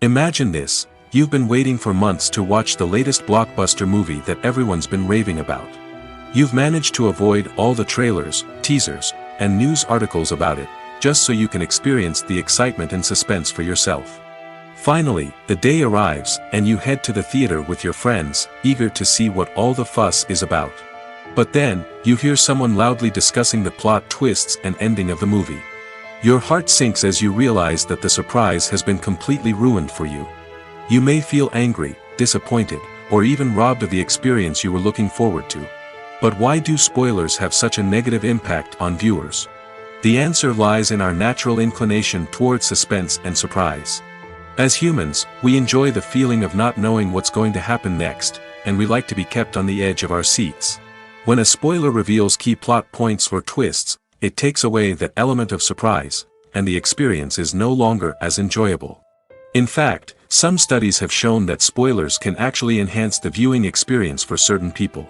Imagine this: you've been waiting for months to watch the latest blockbuster movie that everyone's been raving about. You've managed to avoid all the trailers, teasers, and news articles about it, just so you can experience the excitement and suspense for yourself. Finally, the day arrives, and you head to the theater with your friends, eager to see what all the fuss is about. But then, you hear someone loudly discussing the plot twists and ending of the movie. Your heart sinks as you realize that the surprise has been completely ruined for you. You may feel angry, disappointed, or even robbed of the experience you were looking forward to. But why do spoilers have such a negative impact on viewers? The answer lies in our natural inclination towards suspense and surprise. As humans, we enjoy the feeling of not knowing what's going to happen next, and we like to be kept on the edge of our seats. When a spoiler reveals key plot points or twists, it takes away that element of surprise, and the experience is no longer as enjoyable. In fact, some studies have shown that spoilers can actually enhance the viewing experience for certain people.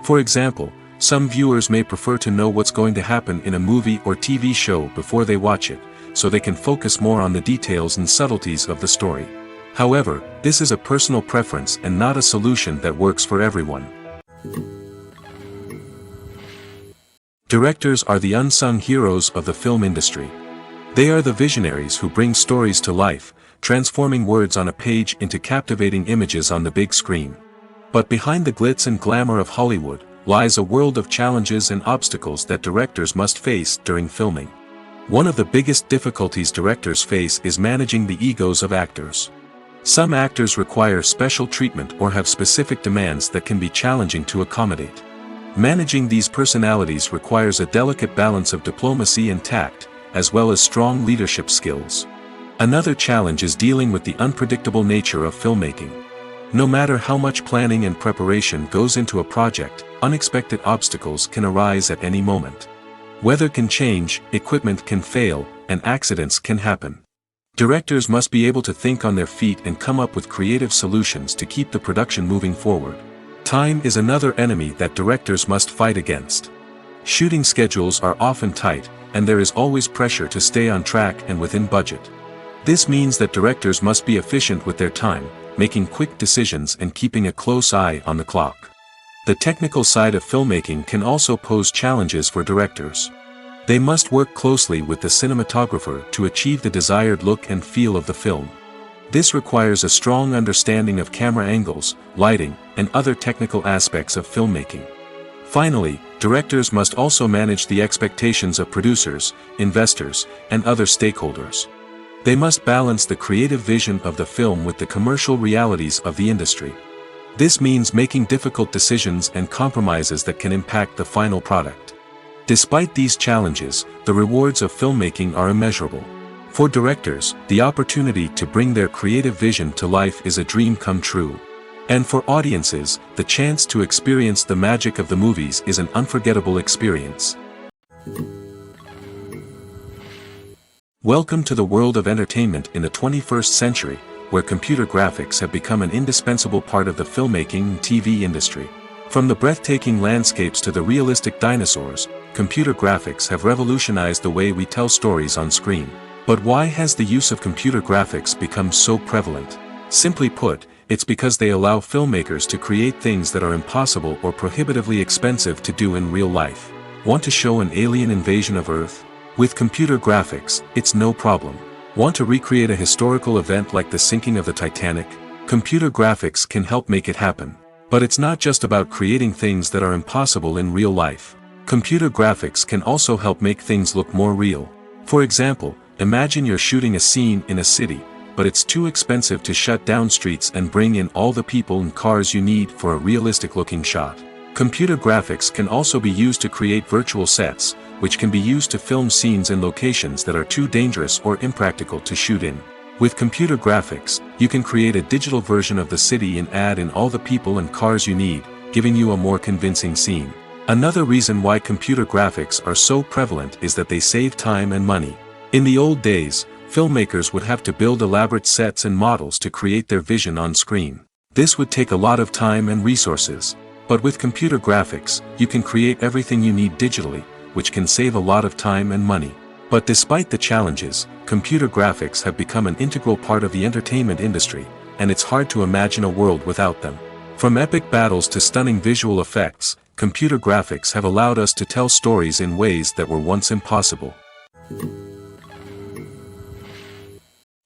For example, some viewers may prefer to know what's going to happen in a movie or TV show before they watch it, so they can focus more on the details and subtleties of the story. However, this is a personal preference and not a solution that works for everyone. Directors are the unsung heroes of the film industry. They are the visionaries who bring stories to life, transforming words on a page into captivating images on the big screen. But behind the glitz and glamour of Hollywood, lies a world of challenges and obstacles that directors must face during filming. One of the biggest difficulties directors face is managing the egos of actors. Some actors require special treatment or have specific demands that can be challenging to accommodate. Managing these personalities requires a delicate balance of diplomacy and tact, as well as strong leadership skills. Another challenge is dealing with the unpredictable nature of filmmaking. No matter how much planning and preparation goes into a project, unexpected obstacles can arise at any moment. Weather can change, equipment can fail, and accidents can happen. Directors must be able to think on their feet and come up with creative solutions to keep the production moving forward. Time is another enemy that directors must fight against. Shooting schedules are often tight, and there is always pressure to stay on track and within budget. This means that directors must be efficient with their time, making quick decisions and keeping a close eye on the clock. The technical side of filmmaking can also pose challenges for directors. They must work closely with the cinematographer to achieve the desired look and feel of the film. This requires a strong understanding of camera angles, lighting, and other technical aspects of filmmaking. Finally, directors must also manage the expectations of producers, investors, and other stakeholders. They must balance the creative vision of the film with the commercial realities of the industry. This means making difficult decisions and compromises that can impact the final product. Despite these challenges, the rewards of filmmaking are immeasurable. For directors, the opportunity to bring their creative vision to life is a dream come true. And for audiences, the chance to experience the magic of the movies is an unforgettable experience. Welcome to the world of entertainment in the 21st century, where computer graphics have become an indispensable part of the filmmaking and TV industry. From the breathtaking landscapes to the realistic dinosaurs, computer graphics have revolutionized the way we tell stories on screen. But why has the use of computer graphics become so prevalent? Simply put, it's because they allow filmmakers to create things that are impossible or prohibitively expensive to do in real life. Want to show an alien invasion of Earth? With computer graphics, it's no problem. Want to recreate a historical event like the sinking of the Titanic? Computer graphics can help make it happen. But it's not just about creating things that are impossible in real life. Computer graphics can also help make things look more real. For example, imagine you're shooting a scene in a city, but it's too expensive to shut down streets and bring in all the people and cars you need for a realistic-looking shot. Computer graphics can also be used to create virtual sets, which can be used to film scenes in locations that are too dangerous or impractical to shoot in. With computer graphics, you can create a digital version of the city and add in all the people and cars you need, giving you a more convincing scene. Another reason why computer graphics are so prevalent is that they save time and money. In the old days, filmmakers would have to build elaborate sets and models to create their vision on screen. This would take a lot of time and resources. But with computer graphics, you can create everything you need digitally, which can save a lot of time and money. But despite the challenges, computer graphics have become an integral part of the entertainment industry, and it's hard to imagine a world without them. From epic battles to stunning visual effects, computer graphics have allowed us to tell stories in ways that were once impossible.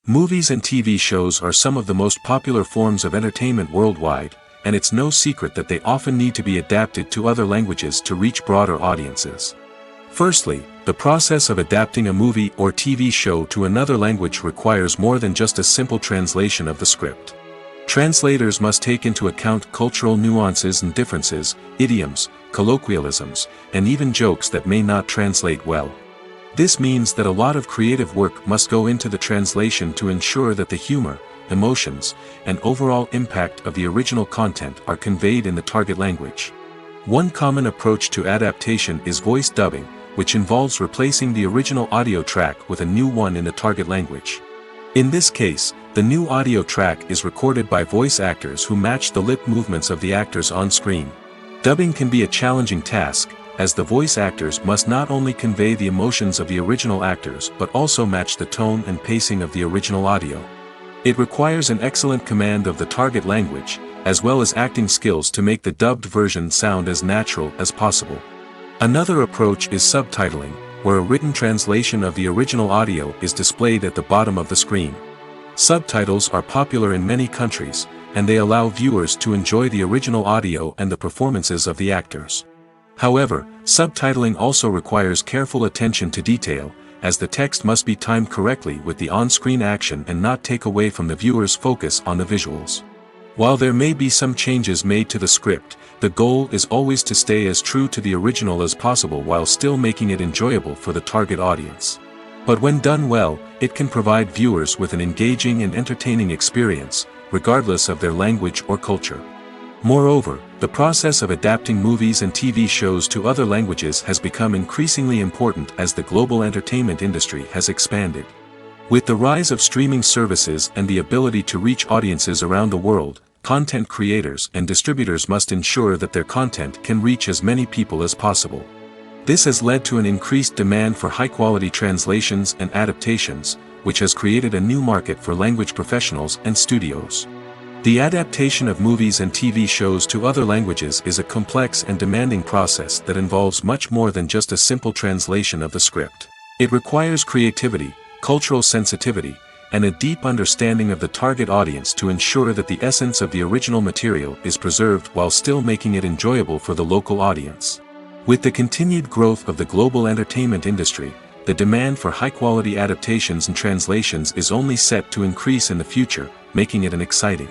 Movies and TV shows are some of the most popular forms of entertainment worldwide, and it's no secret that they often need to be adapted to other languages to reach broader audiences. Firstly, the process of adapting a movie or TV show to another language requires more than just a simple translation of the script. Translators must take into account cultural nuances and differences, idioms, colloquialisms, and even jokes that may not translate well. This means that a lot of creative work must go into the translation to ensure that the humor, emotions, and overall impact of the original content are conveyed in the target language. One common approach to adaptation is voice dubbing, which involves replacing the original audio track with a new one in the target language. In this case, the new audio track is recorded by voice actors who match the lip movements of the actors on screen. Dubbing can be a challenging task, as the voice actors must not only convey the emotions of the original actors but also match the tone and pacing of the original audio. It requires an excellent command of the target language, as well as acting skills to make the dubbed version sound as natural as possible. Another approach is subtitling, where a written translation of the original audio is displayed at the bottom of the screen. Subtitles are popular in many countries, and they allow viewers to enjoy the original audio and the performances of the actors. However, subtitling also requires careful attention to detail, as the text must be timed correctly with the on-screen action and not take away from the viewer's focus on the visuals. While there may be some changes made to the script, the goal is always to stay as true to the original as possible while still making it enjoyable for the target audience. But when done well, it can provide viewers with an engaging and entertaining experience, regardless of their language or culture. Moreover, the process of adapting movies and TV shows to other languages has become increasingly important as the global entertainment industry has expanded. With the rise of streaming services and the ability to reach audiences around the world, content creators and distributors must ensure that their content can reach as many people as possible. This has led to an increased demand for high-quality translations and adaptations, which has created a new market for language professionals and studios. The adaptation of movies and TV shows to other languages is a complex and demanding process that involves much more than just a simple translation of the script. It requires creativity, cultural sensitivity, and a deep understanding of the target audience to ensure that the essence of the original material is preserved while still making it enjoyable for the local audience. With the continued growth of the global entertainment industry, the demand for high-quality adaptations and translations is only set to increase in the future, making it an exciting.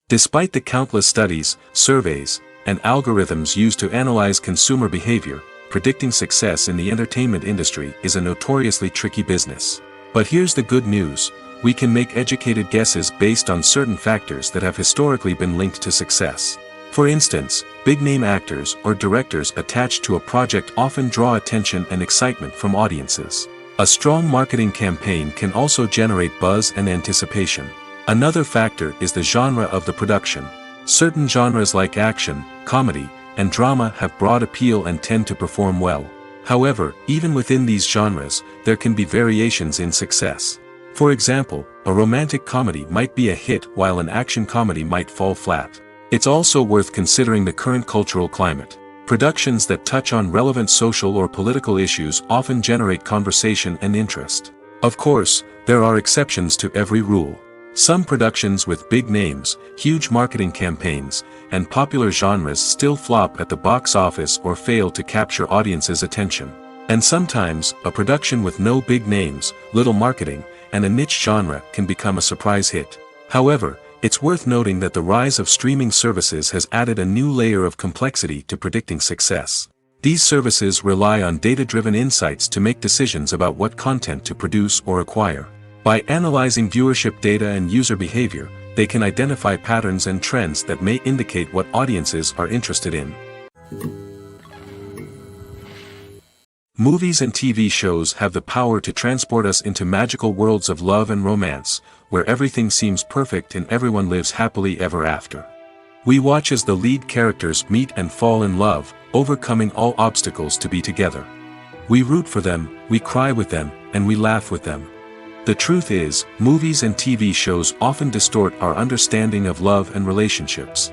Despite the countless studies, surveys, and algorithms used to analyze consumer behavior, predicting success in the entertainment industry is a notoriously tricky business. But here's the good news: we can make educated guesses based on certain factors that have historically been linked to success. For instance, big-name actors or directors attached to a project often draw attention and excitement from audiences. A strong marketing campaign can also generate buzz and anticipation. Another factor is the genre of the production. Certain genres like action, comedy, and drama have broad appeal and tend to perform well. However, even within these genres, there can be variations in success. For example, a romantic comedy might be a hit while an action comedy might fall flat. It's also worth considering the current cultural climate. Productions that touch on relevant social or political issues often generate conversation and interest. Of course, there are exceptions to every rule. Some productions with big names, huge marketing campaigns, and popular genres still flop at the box office or fail to capture audiences' attention. And sometimes, a production with no big names, little marketing, and a niche genre can become a surprise hit. However, it's worth noting that the rise of streaming services has added a new layer of complexity to predicting success. These services rely on data-driven insights to make decisions about what content to produce or acquire. By analyzing viewership data and user behavior, they can identify patterns and trends that may indicate what audiences are interested in. Movies and TV shows have the power to transport us into magical worlds of love and romance, where everything seems perfect and everyone lives happily ever after. We watch as the lead characters meet and fall in love, overcoming all obstacles to be together. We root for them, we cry with them, and we laugh with them. The truth is, movies and TV shows often distort our understanding of love and relationships.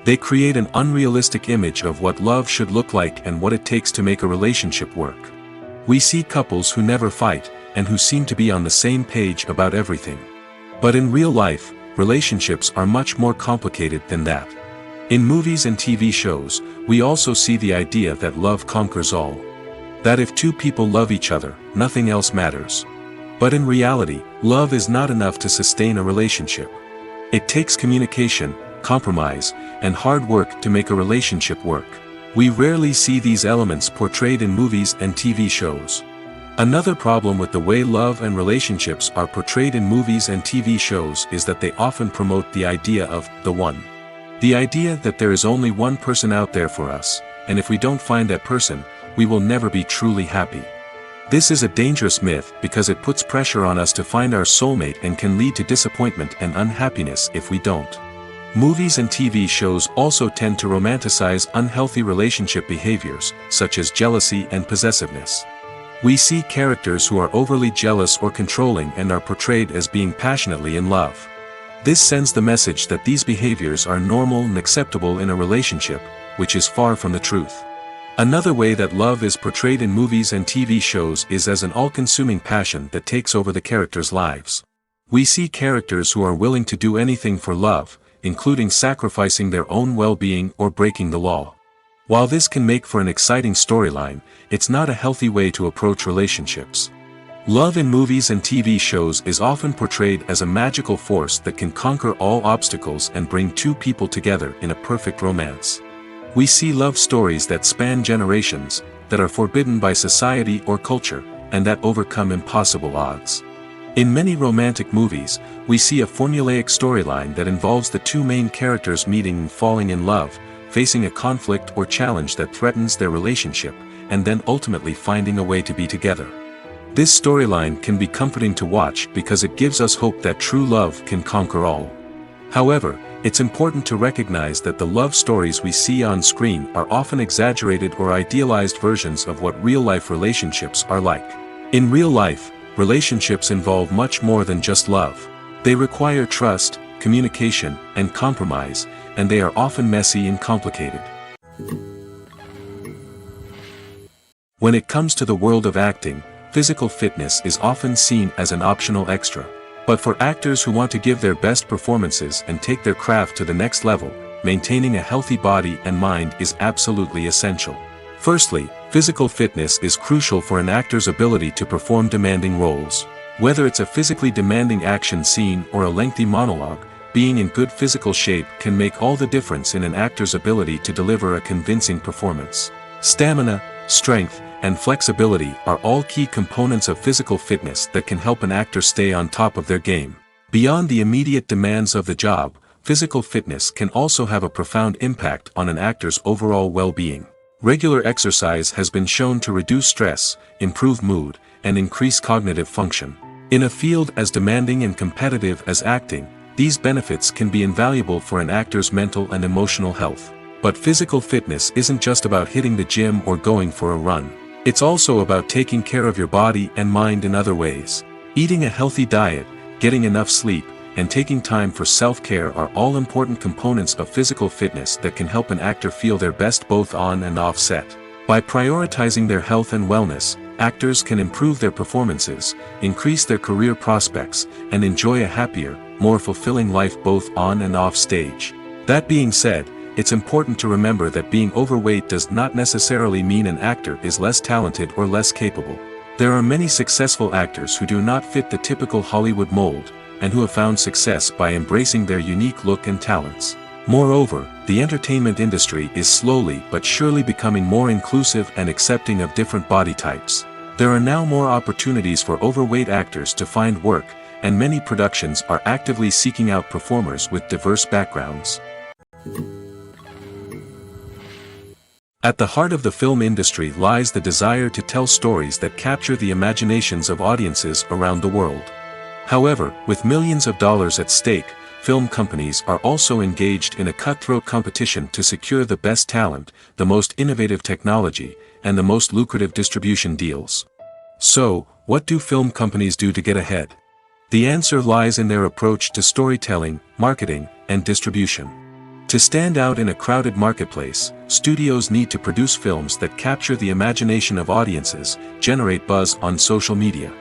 They create an unrealistic image of what love should look like and what it takes to make a relationship work. We see couples who never fight, and who seem to be on the same page about everything. But in real life, relationships are much more complicated than that. In movies and TV shows, we also see the idea that love conquers all. That if two people love each other, nothing else matters. But in reality, love is not enough to sustain a relationship. It takes communication, compromise, and hard work to make a relationship work. We rarely see these elements portrayed in movies and TV shows. Another problem with the way love and relationships are portrayed in movies and TV shows is that they often promote the idea of the one. The idea that there is only one person out there for us, and if we don't find that person, we will never be truly happy. This is a dangerous myth because it puts pressure on us to find our soulmate and can lead to disappointment and unhappiness if we don't. Movies and TV shows also tend to romanticize unhealthy relationship behaviors, such as jealousy and possessiveness. We see characters who are overly jealous or controlling and are portrayed as being passionately in love. This sends the message that these behaviors are normal and acceptable in a relationship, which is far from the truth. Another way that love is portrayed in movies and TV shows is as an all-consuming passion that takes over the characters' lives. We see characters who are willing to do anything for love, including sacrificing their own well-being or breaking the law. While this can make for an exciting storyline, it's not a healthy way to approach relationships. Love in movies and TV shows is often portrayed as a magical force that can conquer all obstacles and bring two people together in a perfect romance. We see love stories that span generations, that are forbidden by society or culture, and that overcome impossible odds. In many romantic movies, we see a formulaic storyline that involves the two main characters meeting and falling in love, facing a conflict or challenge that threatens their relationship, and then ultimately finding a way to be together. This storyline can be comforting to watch because it gives us hope that true love can conquer all. However, it's important to recognize that the love stories we see on screen are often exaggerated or idealized versions of what real-life relationships are like. In real life, relationships involve much more than just love. They require trust, communication, and compromise, and they are often messy and complicated. When it comes to the world of acting, physical fitness is often seen as an optional extra. But for actors who want to give their best performances and take their craft to the next level, maintaining a healthy body and mind is absolutely essential. Firstly, physical fitness is crucial for an actor's ability to perform demanding roles. Whether it's a physically demanding action scene or a lengthy monologue, being in good physical shape can make all the difference in an actor's ability to deliver a convincing performance. Stamina, strength, and flexibility are all key components of physical fitness that can help an actor stay on top of their game. Beyond the immediate demands of the job, physical fitness can also have a profound impact on an actor's overall well-being. Regular exercise has been shown to reduce stress, improve mood, and increase cognitive function. In a field as demanding and competitive as acting, these benefits can be invaluable for an actor's mental and emotional health. But physical fitness isn't just about hitting the gym or going for a run. It's also about taking care of your body and mind in other ways. Eating a healthy diet, getting enough sleep, and taking time for self-care are all important components of physical fitness that can help an actor feel their best both on and off set. By prioritizing their health and wellness, actors can improve their performances, increase their career prospects, and enjoy a happier, more fulfilling life both on and off stage. That being said, it's important to remember that being overweight does not necessarily mean an actor is less talented or less capable. There are many successful actors who do not fit the typical Hollywood mold, and who have found success by embracing their unique look and talents. Moreover, the entertainment industry is slowly but surely becoming more inclusive and accepting of different body types. There are now more opportunities for overweight actors to find work, and many productions are actively seeking out performers with diverse backgrounds. At the heart of the film industry lies the desire to tell stories that capture the imaginations of audiences around the world. However, with millions of dollars at stake, film companies are also engaged in a cutthroat competition to secure the best talent, the most innovative technology, and the most lucrative distribution deals. So, what do film companies do to get ahead? The answer lies in their approach to storytelling, marketing, and distribution. To stand out in a crowded marketplace, studios need to produce films that capture the imagination of audiences, generate buzz on social media.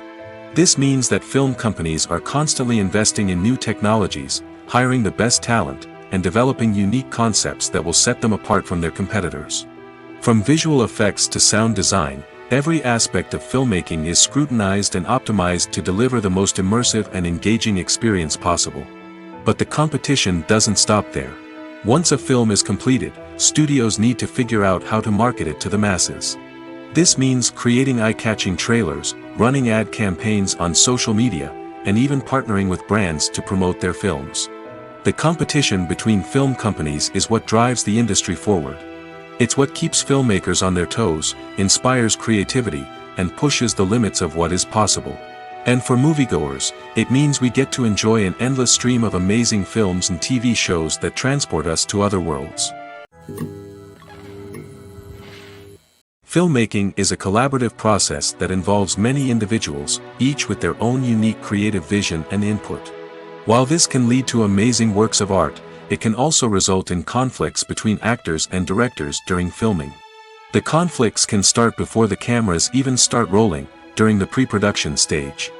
This means that film companies are constantly investing in new technologies, hiring the best talent, and developing unique concepts that will set them apart from their competitors. From visual effects to sound design, every aspect of filmmaking is scrutinized and optimized to deliver the most immersive and engaging experience possible. But the competition doesn't stop there. Once a film is completed, studios need to figure out how to market it to the masses. This means creating eye-catching trailers, running ad campaigns on social media, and even partnering with brands to promote their films. The competition between film companies is what drives the industry forward. It's what keeps filmmakers on their toes, inspires creativity, and pushes the limits of what is possible. And for moviegoers, it means we get to enjoy an endless stream of amazing films and TV shows that transport us to other worlds. Filmmaking is a collaborative process that involves many individuals, each with their own unique creative vision and input. While this can lead to amazing works of art, it can also result in conflicts between actors and directors during filming. The conflicts can start before the cameras even start rolling, during the pre-production stage.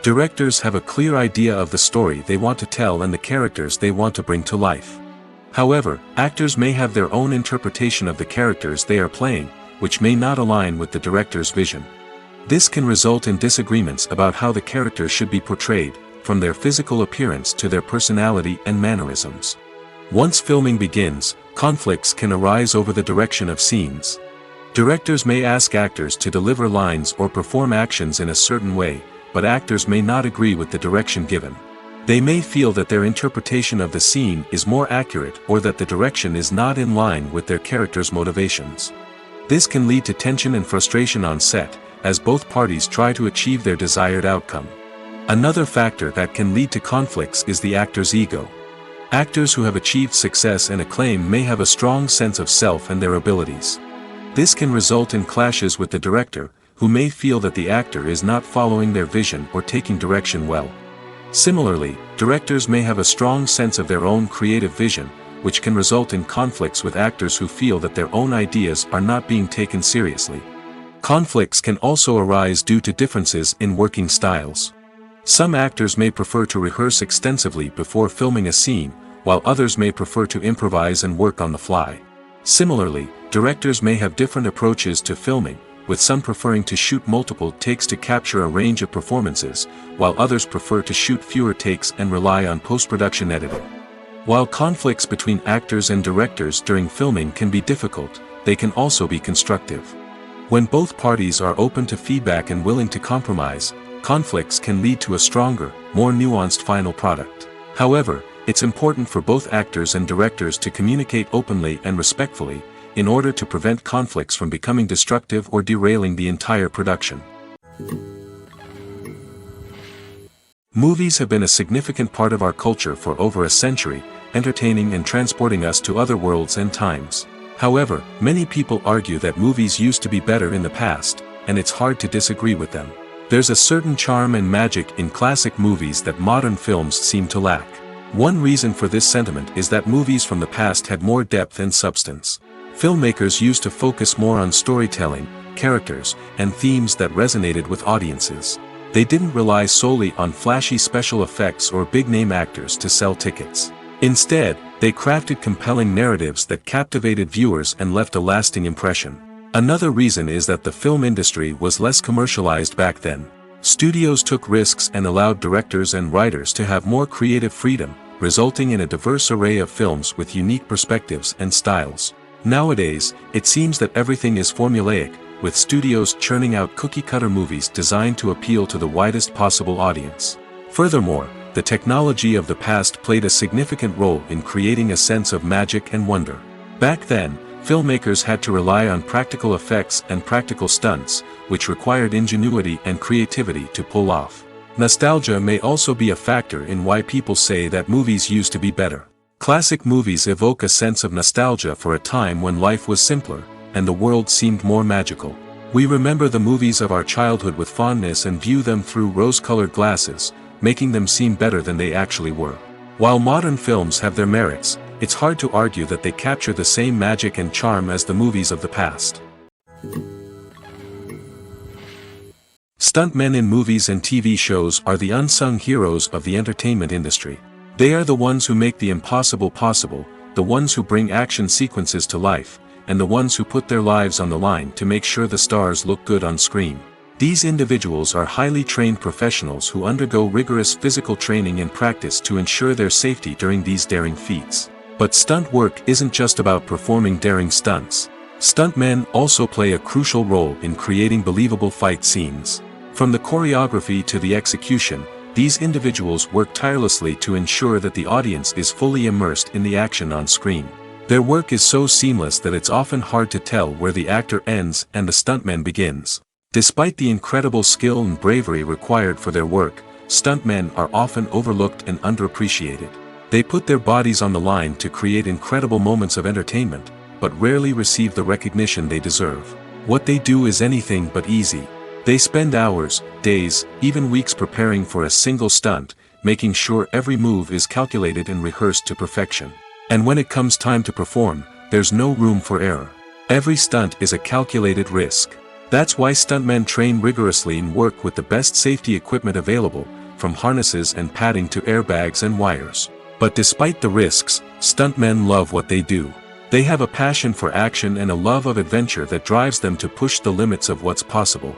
Directors have a clear idea of the story they want to tell and the characters they want to bring to life. However, actors may have their own interpretation of the characters they are playing, which may not align with the director's vision. This can result in disagreements about how the characters should be portrayed, from their physical appearance to their personality and mannerisms. Once filming begins, conflicts can arise over the direction of scenes. Directors may ask actors to deliver lines or perform actions in a certain way, but actors may not agree with the direction given. They may feel that their interpretation of the scene is more accurate or that the direction is not in line with their character's motivations. This can lead to tension and frustration on set, as both parties try to achieve their desired outcome. Another factor that can lead to conflicts is the actor's ego. Actors who have achieved success and acclaim may have a strong sense of self and their abilities. This can result in clashes with the director, who may feel that the actor is not following their vision or taking direction well. Similarly, directors may have a strong sense of their own creative vision, which can result in conflicts with actors who feel that their own ideas are not being taken seriously. Conflicts can also arise due to differences in working styles. Some actors may prefer to rehearse extensively before filming a scene, while others may prefer to improvise and work on the fly. Similarly, directors may have different approaches to filming, with some preferring to shoot multiple takes to capture a range of performances, while others prefer to shoot fewer takes and rely on post-production editing. While conflicts between actors and directors during filming can be difficult, they can also be constructive. When both parties are open to feedback and willing to compromise, conflicts can lead to a stronger, more nuanced final product. However, it's important for both actors and directors to communicate openly and respectfully, in order to prevent conflicts from becoming destructive or derailing the entire production. Movies have been a significant part of our culture for over a century, entertaining and transporting us to other worlds and times. However, many people argue that movies used to be better in the past, and it's hard to disagree with them. There's a certain charm and magic in classic movies that modern films seem to lack. One reason for this sentiment is that movies from the past had more depth and substance. Filmmakers used to focus more on storytelling, characters, and themes that resonated with audiences. They didn't rely solely on flashy special effects or big-name actors to sell tickets. Instead, they crafted compelling narratives that captivated viewers and left a lasting impression. Another reason is that the film industry was less commercialized back then. Studios took risks and allowed directors and writers to have more creative freedom, resulting in a diverse array of films with unique perspectives and styles. Nowadays, it seems that everything is formulaic, with studios churning out cookie-cutter movies designed to appeal to the widest possible audience. Furthermore, the technology of the past played a significant role in creating a sense of magic and wonder. Back then, filmmakers had to rely on practical effects and practical stunts, which required ingenuity and creativity to pull off. Nostalgia may also be a factor in why people say that movies used to be better. Classic movies evoke a sense of nostalgia for a time when life was simpler, and the world seemed more magical. We remember the movies of our childhood with fondness and view them through rose-colored glasses, making them seem better than they actually were. While modern films have their merits, it's hard to argue that they capture the same magic and charm as the movies of the past. Stuntmen in movies and TV shows are the unsung heroes of the entertainment industry. They are the ones who make the impossible possible, the ones who bring action sequences to life, and the ones who put their lives on the line to make sure the stars look good on screen. These individuals are highly trained professionals who undergo rigorous physical training and practice to ensure their safety during these daring feats. But stunt work isn't just about performing daring stunts. Stuntmen also play a crucial role in creating believable fight scenes. From the choreography to the execution, these individuals work tirelessly to ensure that the audience is fully immersed in the action on screen. Their work is so seamless that it's often hard to tell where the actor ends and the stuntman begins. Despite the incredible skill and bravery required for their work, stuntmen are often overlooked and underappreciated. They put their bodies on the line to create incredible moments of entertainment, but rarely receive the recognition they deserve. What they do is anything but easy. They spend hours, days, even weeks preparing for a single stunt, making sure every move is calculated and rehearsed to perfection. And when it comes time to perform, there's no room for error. Every stunt is a calculated risk. That's why stuntmen train rigorously and work with the best safety equipment available, from harnesses and padding to airbags and wires. But despite the risks, stuntmen love what they do. They have a passion for action and a love of adventure that drives them to push the limits of what's possible.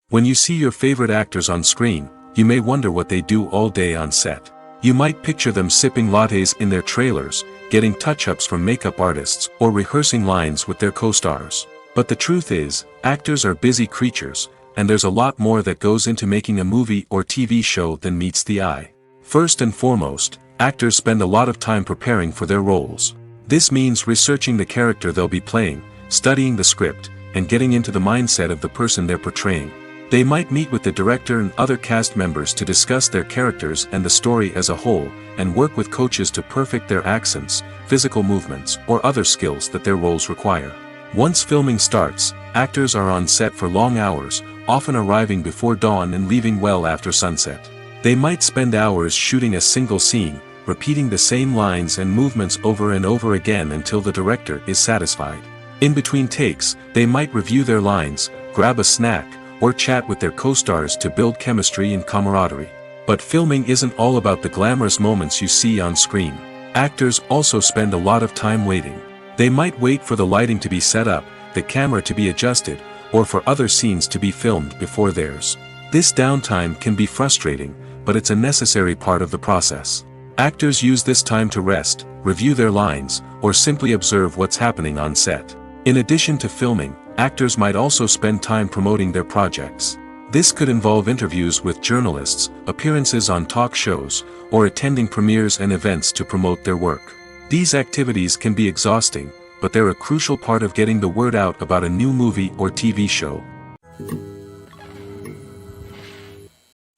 When you see your favorite actors on screen, you may wonder what they do all day on set. You might picture them sipping lattes in their trailers, getting touch-ups from makeup artists, or rehearsing lines with their co-stars. But the truth is, actors are busy creatures, and there's a lot more that goes into making a movie or TV show than meets the eye. First and foremost, actors spend a lot of time preparing for their roles. This means researching the character they'll be playing, studying the script, and getting into the mindset of the person they're portraying. They might meet with the director and other cast members to discuss their characters and the story as a whole, and work with coaches to perfect their accents, physical movements, or other skills that their roles require. Once filming starts, actors are on set for long hours, often arriving before dawn and leaving well after sunset. They might spend hours shooting a single scene, repeating the same lines and movements over and over again until the director is satisfied. In between takes, they might review their lines, grab a snack, or chat with their co-stars to build chemistry and camaraderie. But filming isn't all about the glamorous moments you see on screen. Actors also spend a lot of time waiting. They might wait for the lighting to be set up, the camera to be adjusted, or for other scenes to be filmed before theirs. This downtime can be frustrating, but it's a necessary part of the process. Actors use this time to rest, review their lines, or simply observe what's happening on set. In addition to filming, actors might also spend time promoting their projects. This could involve interviews with journalists, appearances on talk shows, or attending premieres and events to promote their work. These activities can be exhausting, but they're a crucial part of getting the word out about a new movie or TV show.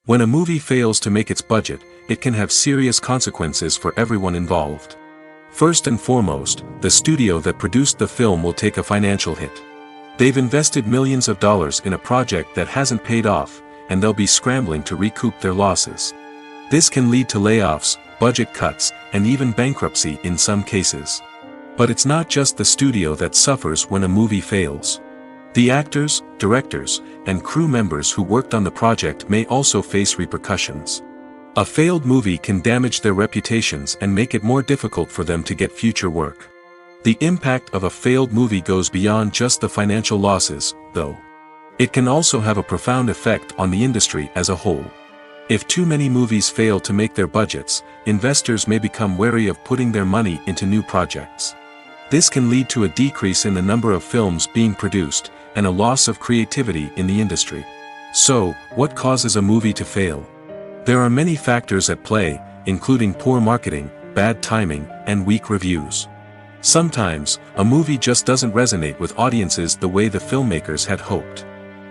When a movie fails to make its budget, it can have serious consequences for everyone involved. First and foremost, the studio that produced the film will take a financial hit. They've invested millions of dollars in a project that hasn't paid off, and they'll be scrambling to recoup their losses. This can lead to layoffs, budget cuts, and even bankruptcy in some cases. But it's not just the studio that suffers when a movie fails. The actors, directors, and crew members who worked on the project may also face repercussions. A failed movie can damage their reputations and make it more difficult for them to get future work. The impact of a failed movie goes beyond just the financial losses, though. It can also have a profound effect on the industry as a whole. If too many movies fail to make their budgets, investors may become wary of putting their money into new projects. This can lead to a decrease in the number of films being produced, and a loss of creativity in the industry. So, what causes a movie to fail? There are many factors at play, including poor marketing, bad timing, and weak reviews. Sometimes, a movie just doesn't resonate with audiences the way the filmmakers had hoped.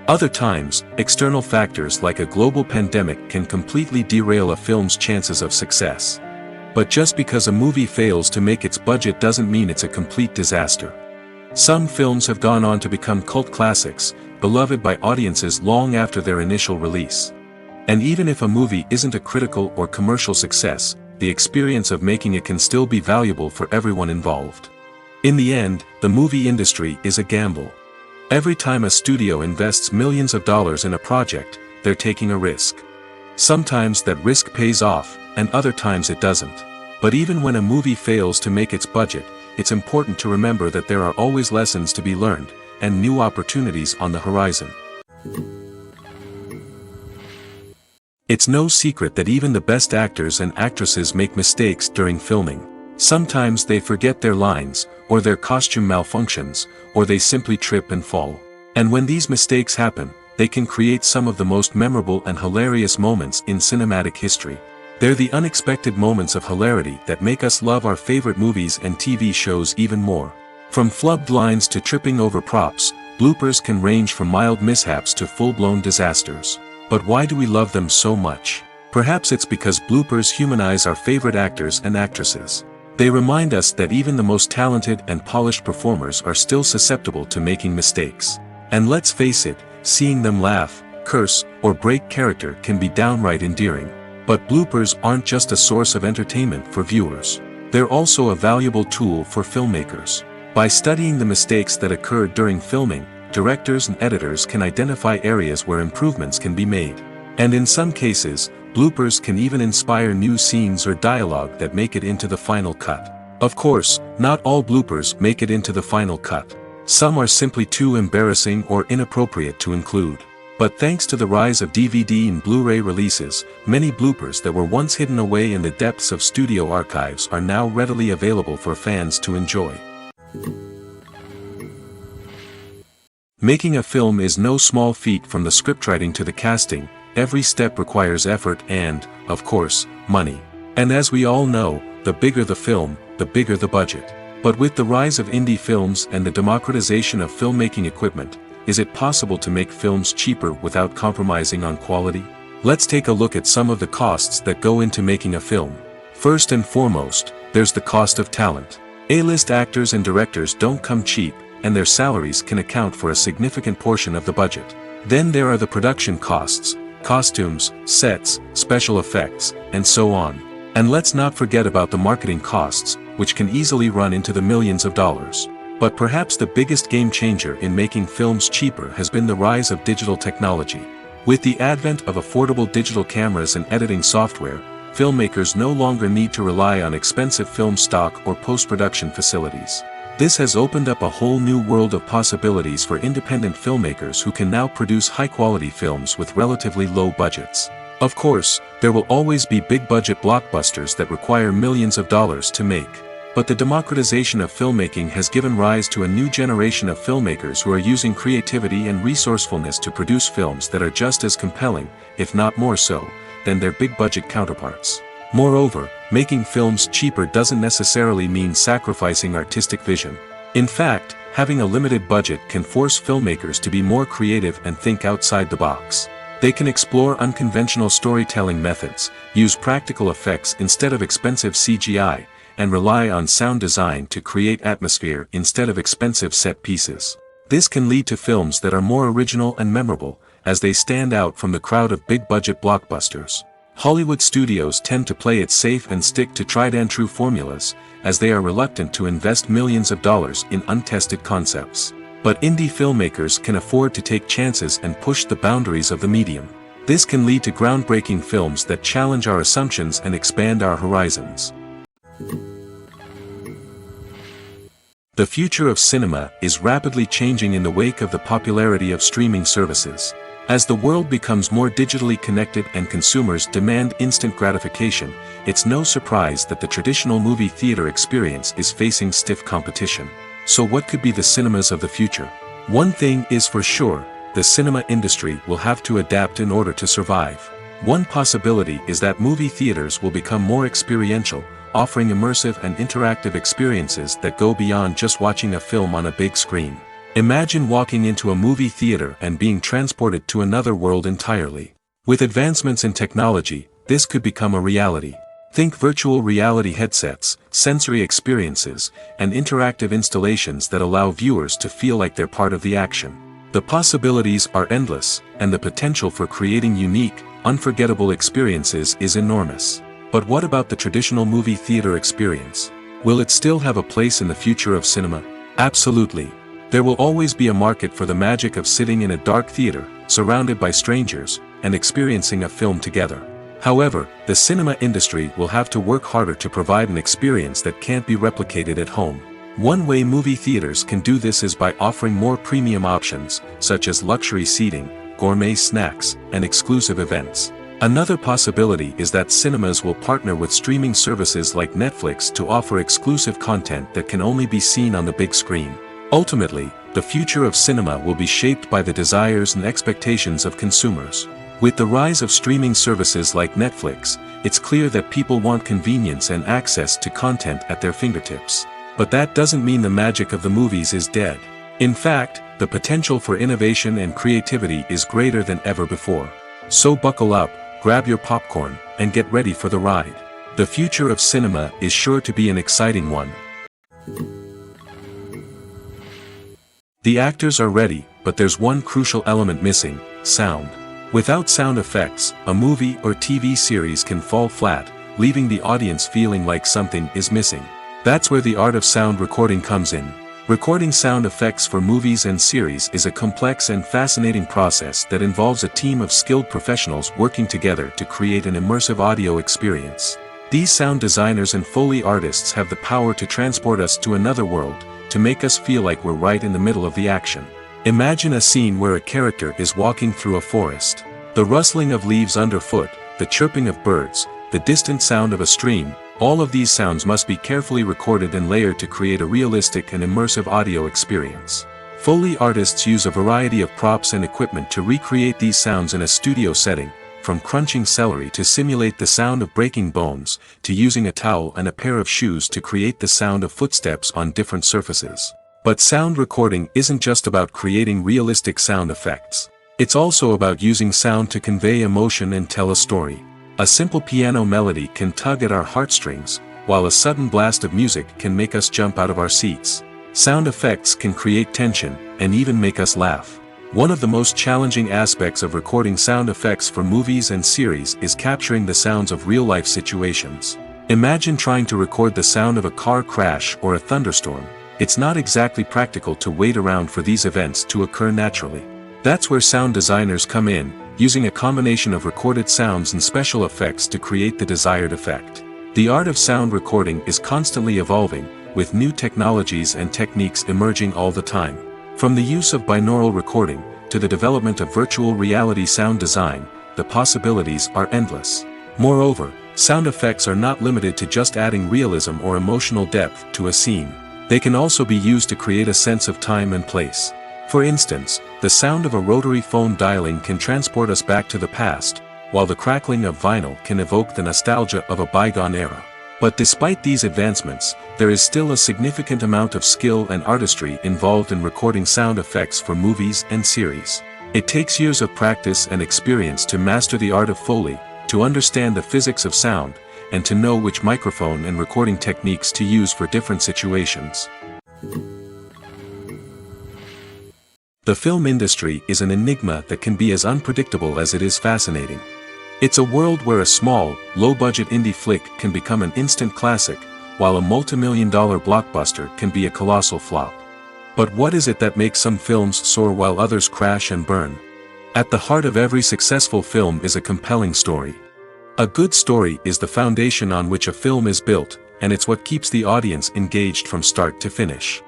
Other times, external factors like a global pandemic can completely derail a film's chances of success. But just because a movie fails to make its budget doesn't mean it's a complete disaster. Some films have gone on to become cult classics, beloved by audiences long after their initial release. And even if a movie isn't a critical or commercial success, the experience of making it can still be valuable for everyone involved. In the end, the movie industry is a gamble. Every time a studio invests millions of dollars in a project, they're taking a risk. Sometimes that risk pays off, and other times it doesn't. But even when a movie fails to make its budget, it's important to remember that there are always lessons to be learned, and new opportunities on the horizon. It's no secret that even the best actors and actresses make mistakes during filming. Sometimes they forget their lines, or their costume malfunctions, or they simply trip and fall. And when these mistakes happen, they can create some of the most memorable and hilarious moments in cinematic history. They're the unexpected moments of hilarity that make us love our favorite movies and TV shows even more. From flubbed lines to tripping over props, bloopers can range from mild mishaps to full-blown disasters. But why do we love them so much? Perhaps it's because bloopers humanize our favorite actors and actresses. They remind us that even the most talented and polished performers are still susceptible to making mistakes. And let's face it, seeing them laugh, curse, or break character can be downright endearing. But bloopers aren't just a source of entertainment for viewers. They're also a valuable tool for filmmakers. By studying the mistakes that occurred during filming, directors and editors can identify areas where improvements can be made. And in some cases, bloopers can even inspire new scenes or dialogue that make it into the final cut. Of course, not all bloopers make it into the final cut. Some are simply too embarrassing or inappropriate to include. But thanks to the rise of DVD and Blu-ray releases, many bloopers that were once hidden away in the depths of studio archives are now readily available for fans to enjoy. Making a film is no small feat. From the scriptwriting to the casting, every step requires effort and, of course, money. And as we all know, the bigger the film, the bigger the budget. But with the rise of indie films and the democratization of filmmaking equipment, is it possible to make films cheaper without compromising on quality? Let's take a look at some of the costs that go into making a film. First and foremost, there's the cost of talent. A-list actors and directors don't come cheap, and their salaries can account for a significant portion of the budget. Then there are the production costs, costumes, sets, special effects, and so on. And let's not forget about the marketing costs, which can easily run into the millions of dollars. But perhaps the biggest game changer in making films cheaper has been the rise of digital technology. With the advent of affordable digital cameras and editing software, filmmakers no longer need to rely on expensive film stock or post-production facilities. This has opened up a whole new world of possibilities for independent filmmakers who can now produce high-quality films with relatively low budgets. Of course, there will always be big-budget blockbusters that require millions of dollars to make. But the democratization of filmmaking has given rise to a new generation of filmmakers who are using creativity and resourcefulness to produce films that are just as compelling, if not more so, than their big-budget counterparts. Moreover, making films cheaper doesn't necessarily mean sacrificing artistic vision. In fact, having a limited budget can force filmmakers to be more creative and think outside the box. They can explore unconventional storytelling methods, use practical effects instead of expensive CGI, and rely on sound design to create atmosphere instead of expensive set pieces. This can lead to films that are more original and memorable, as they stand out from the crowd of big-budget blockbusters. Hollywood studios tend to play it safe and stick to tried-and-true formulas, as they are reluctant to invest millions of dollars in untested concepts. But indie filmmakers can afford to take chances and push the boundaries of the medium. This can lead to groundbreaking films that challenge our assumptions and expand our horizons. The future of cinema is rapidly changing in the wake of the popularity of streaming services. As the world becomes more digitally connected and consumers demand instant gratification, it's no surprise that the traditional movie theater experience is facing stiff competition. So what could be the cinemas of the future? One thing is for sure, the cinema industry will have to adapt in order to survive. One possibility is that movie theaters will become more experiential, offering immersive and interactive experiences that go beyond just watching a film on a big screen. Imagine walking into a movie theater and being transported to another world entirely. With advancements in technology, this could become a reality. Think virtual reality headsets, sensory experiences, and interactive installations that allow viewers to feel like they're part of the action. The possibilities are endless, and the potential for creating unique, unforgettable experiences is enormous. But what about the traditional movie theater experience? Will it still have a place in the future of cinema? Absolutely. There will always be a market for the magic of sitting in a dark theater, surrounded by strangers, and experiencing a film together. However, the cinema industry will have to work harder to provide an experience that can't be replicated at home. One way movie theaters can do this is by offering more premium options, such as luxury seating, gourmet snacks, and exclusive events. Another possibility is that cinemas will partner with streaming services like Netflix to offer exclusive content that can only be seen on the big screen. Ultimately, the future of cinema will be shaped by the desires and expectations of consumers. With the rise of streaming services like Netflix, it's clear that people want convenience and access to content at their fingertips. But that doesn't mean the magic of the movies is dead. In fact, the potential for innovation and creativity is greater than ever before. So buckle up, grab your popcorn, and get ready for the ride. The future of cinema is sure to be an exciting one. The actors are ready, but there's one crucial element missing: sound. Without sound effects, a movie or TV series can fall flat, leaving the audience feeling like something is missing. That's where the art of sound recording comes in. Recording sound effects for movies and series is a complex and fascinating process that involves a team of skilled professionals working together to create an immersive audio experience. These sound designers and Foley artists have the power to transport us to another world, to make us feel like we're right in the middle of the action. Imagine a scene where a character is walking through a forest. The rustling of leaves underfoot, the chirping of birds, the distant sound of a stream, all of these sounds must be carefully recorded and layered to create a realistic and immersive audio experience. Foley artists use a variety of props and equipment to recreate these sounds in a studio setting, from crunching celery to simulate the sound of breaking bones, to using a towel and a pair of shoes to create the sound of footsteps on different surfaces. But sound recording isn't just about creating realistic sound effects. It's also about using sound to convey emotion and tell a story. A simple piano melody can tug at our heartstrings, while a sudden blast of music can make us jump out of our seats. Sound effects can create tension, and even make us laugh. One of the most challenging aspects of recording sound effects for movies and series is capturing the sounds of real-life situations. Imagine trying to record the sound of a car crash or a thunderstorm. It's not exactly practical to wait around for these events to occur naturally. That's where sound designers come in, using a combination of recorded sounds and special effects to create the desired effect. The art of sound recording is constantly evolving, with new technologies and techniques emerging all the time. From the use of binaural recording, to the development of virtual reality sound design, the possibilities are endless. Moreover, sound effects are not limited to just adding realism or emotional depth to a scene. They can also be used to create a sense of time and place. For instance, the sound of a rotary phone dialing can transport us back to the past, while the crackling of vinyl can evoke the nostalgia of a bygone era. But despite these advancements, there is still a significant amount of skill and artistry involved in recording sound effects for movies and series. It takes years of practice and experience to master the art of Foley, to understand the physics of sound, and to know which microphone and recording techniques to use for different situations. The film industry is an enigma that can be as unpredictable as it is fascinating. It's a world where a small, low-budget indie flick can become an instant classic, while a multi-million-dollar blockbuster can be a colossal flop. But what is it that makes some films soar while others crash and burn? At the heart of every successful film is a compelling story. A good story is the foundation on which a film is built, and it's what keeps the audience engaged from start to finish.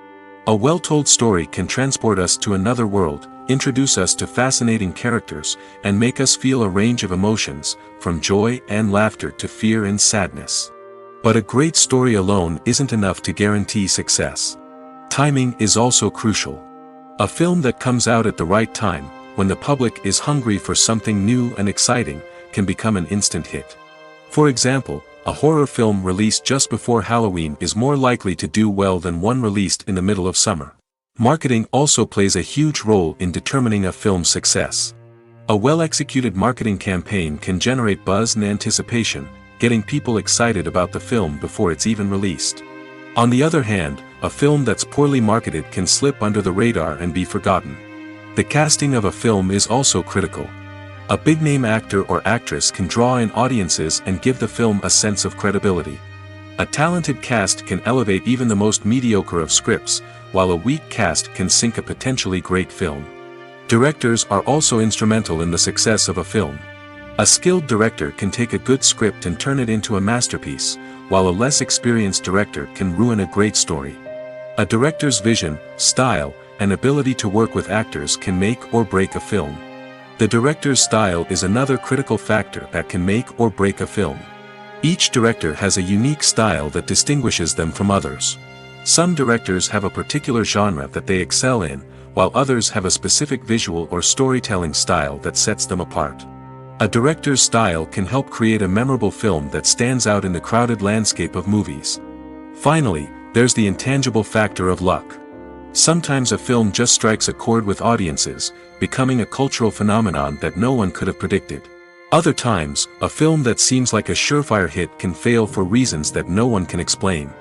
A well-told story can transport us to another world, introduce us to fascinating characters, and make us feel a range of emotions, from joy and laughter to fear and sadness. But a great story alone isn't enough to guarantee success. Timing is also crucial. A film that comes out at the right time, when the public is hungry for something new and exciting, can become an instant hit. For example, a horror film released just before Halloween is more likely to do well than one released in the middle of summer. Marketing also plays a huge role in determining a film's success. A well-executed marketing campaign can generate buzz and anticipation, getting people excited about the film before it's even released. On the other hand, a film that's poorly marketed can slip under the radar and be forgotten. The casting of a film is also critical. A big-name actor or actress can draw in audiences and give the film a sense of credibility. A talented cast can elevate even the most mediocre of scripts, while a weak cast can sink a potentially great film. Directors are also instrumental in the success of a film. A skilled director can take a good script and turn it into a masterpiece, while a less experienced director can ruin a great story. A director's vision, style, and ability to work with actors can make or break a film. The director's style is another critical factor that can make or break a film. Each director has a unique style that distinguishes them from others. Some directors have a particular genre that they excel in, while others have a specific visual or storytelling style that sets them apart. A director's style can help create a memorable film that stands out in the crowded landscape of movies. Finally, there's the intangible factor of luck. Sometimes a film just strikes a chord with audiences, becoming a cultural phenomenon that no one could have predicted. Other times, a film that seems like a surefire hit can fail for reasons that no one can explain.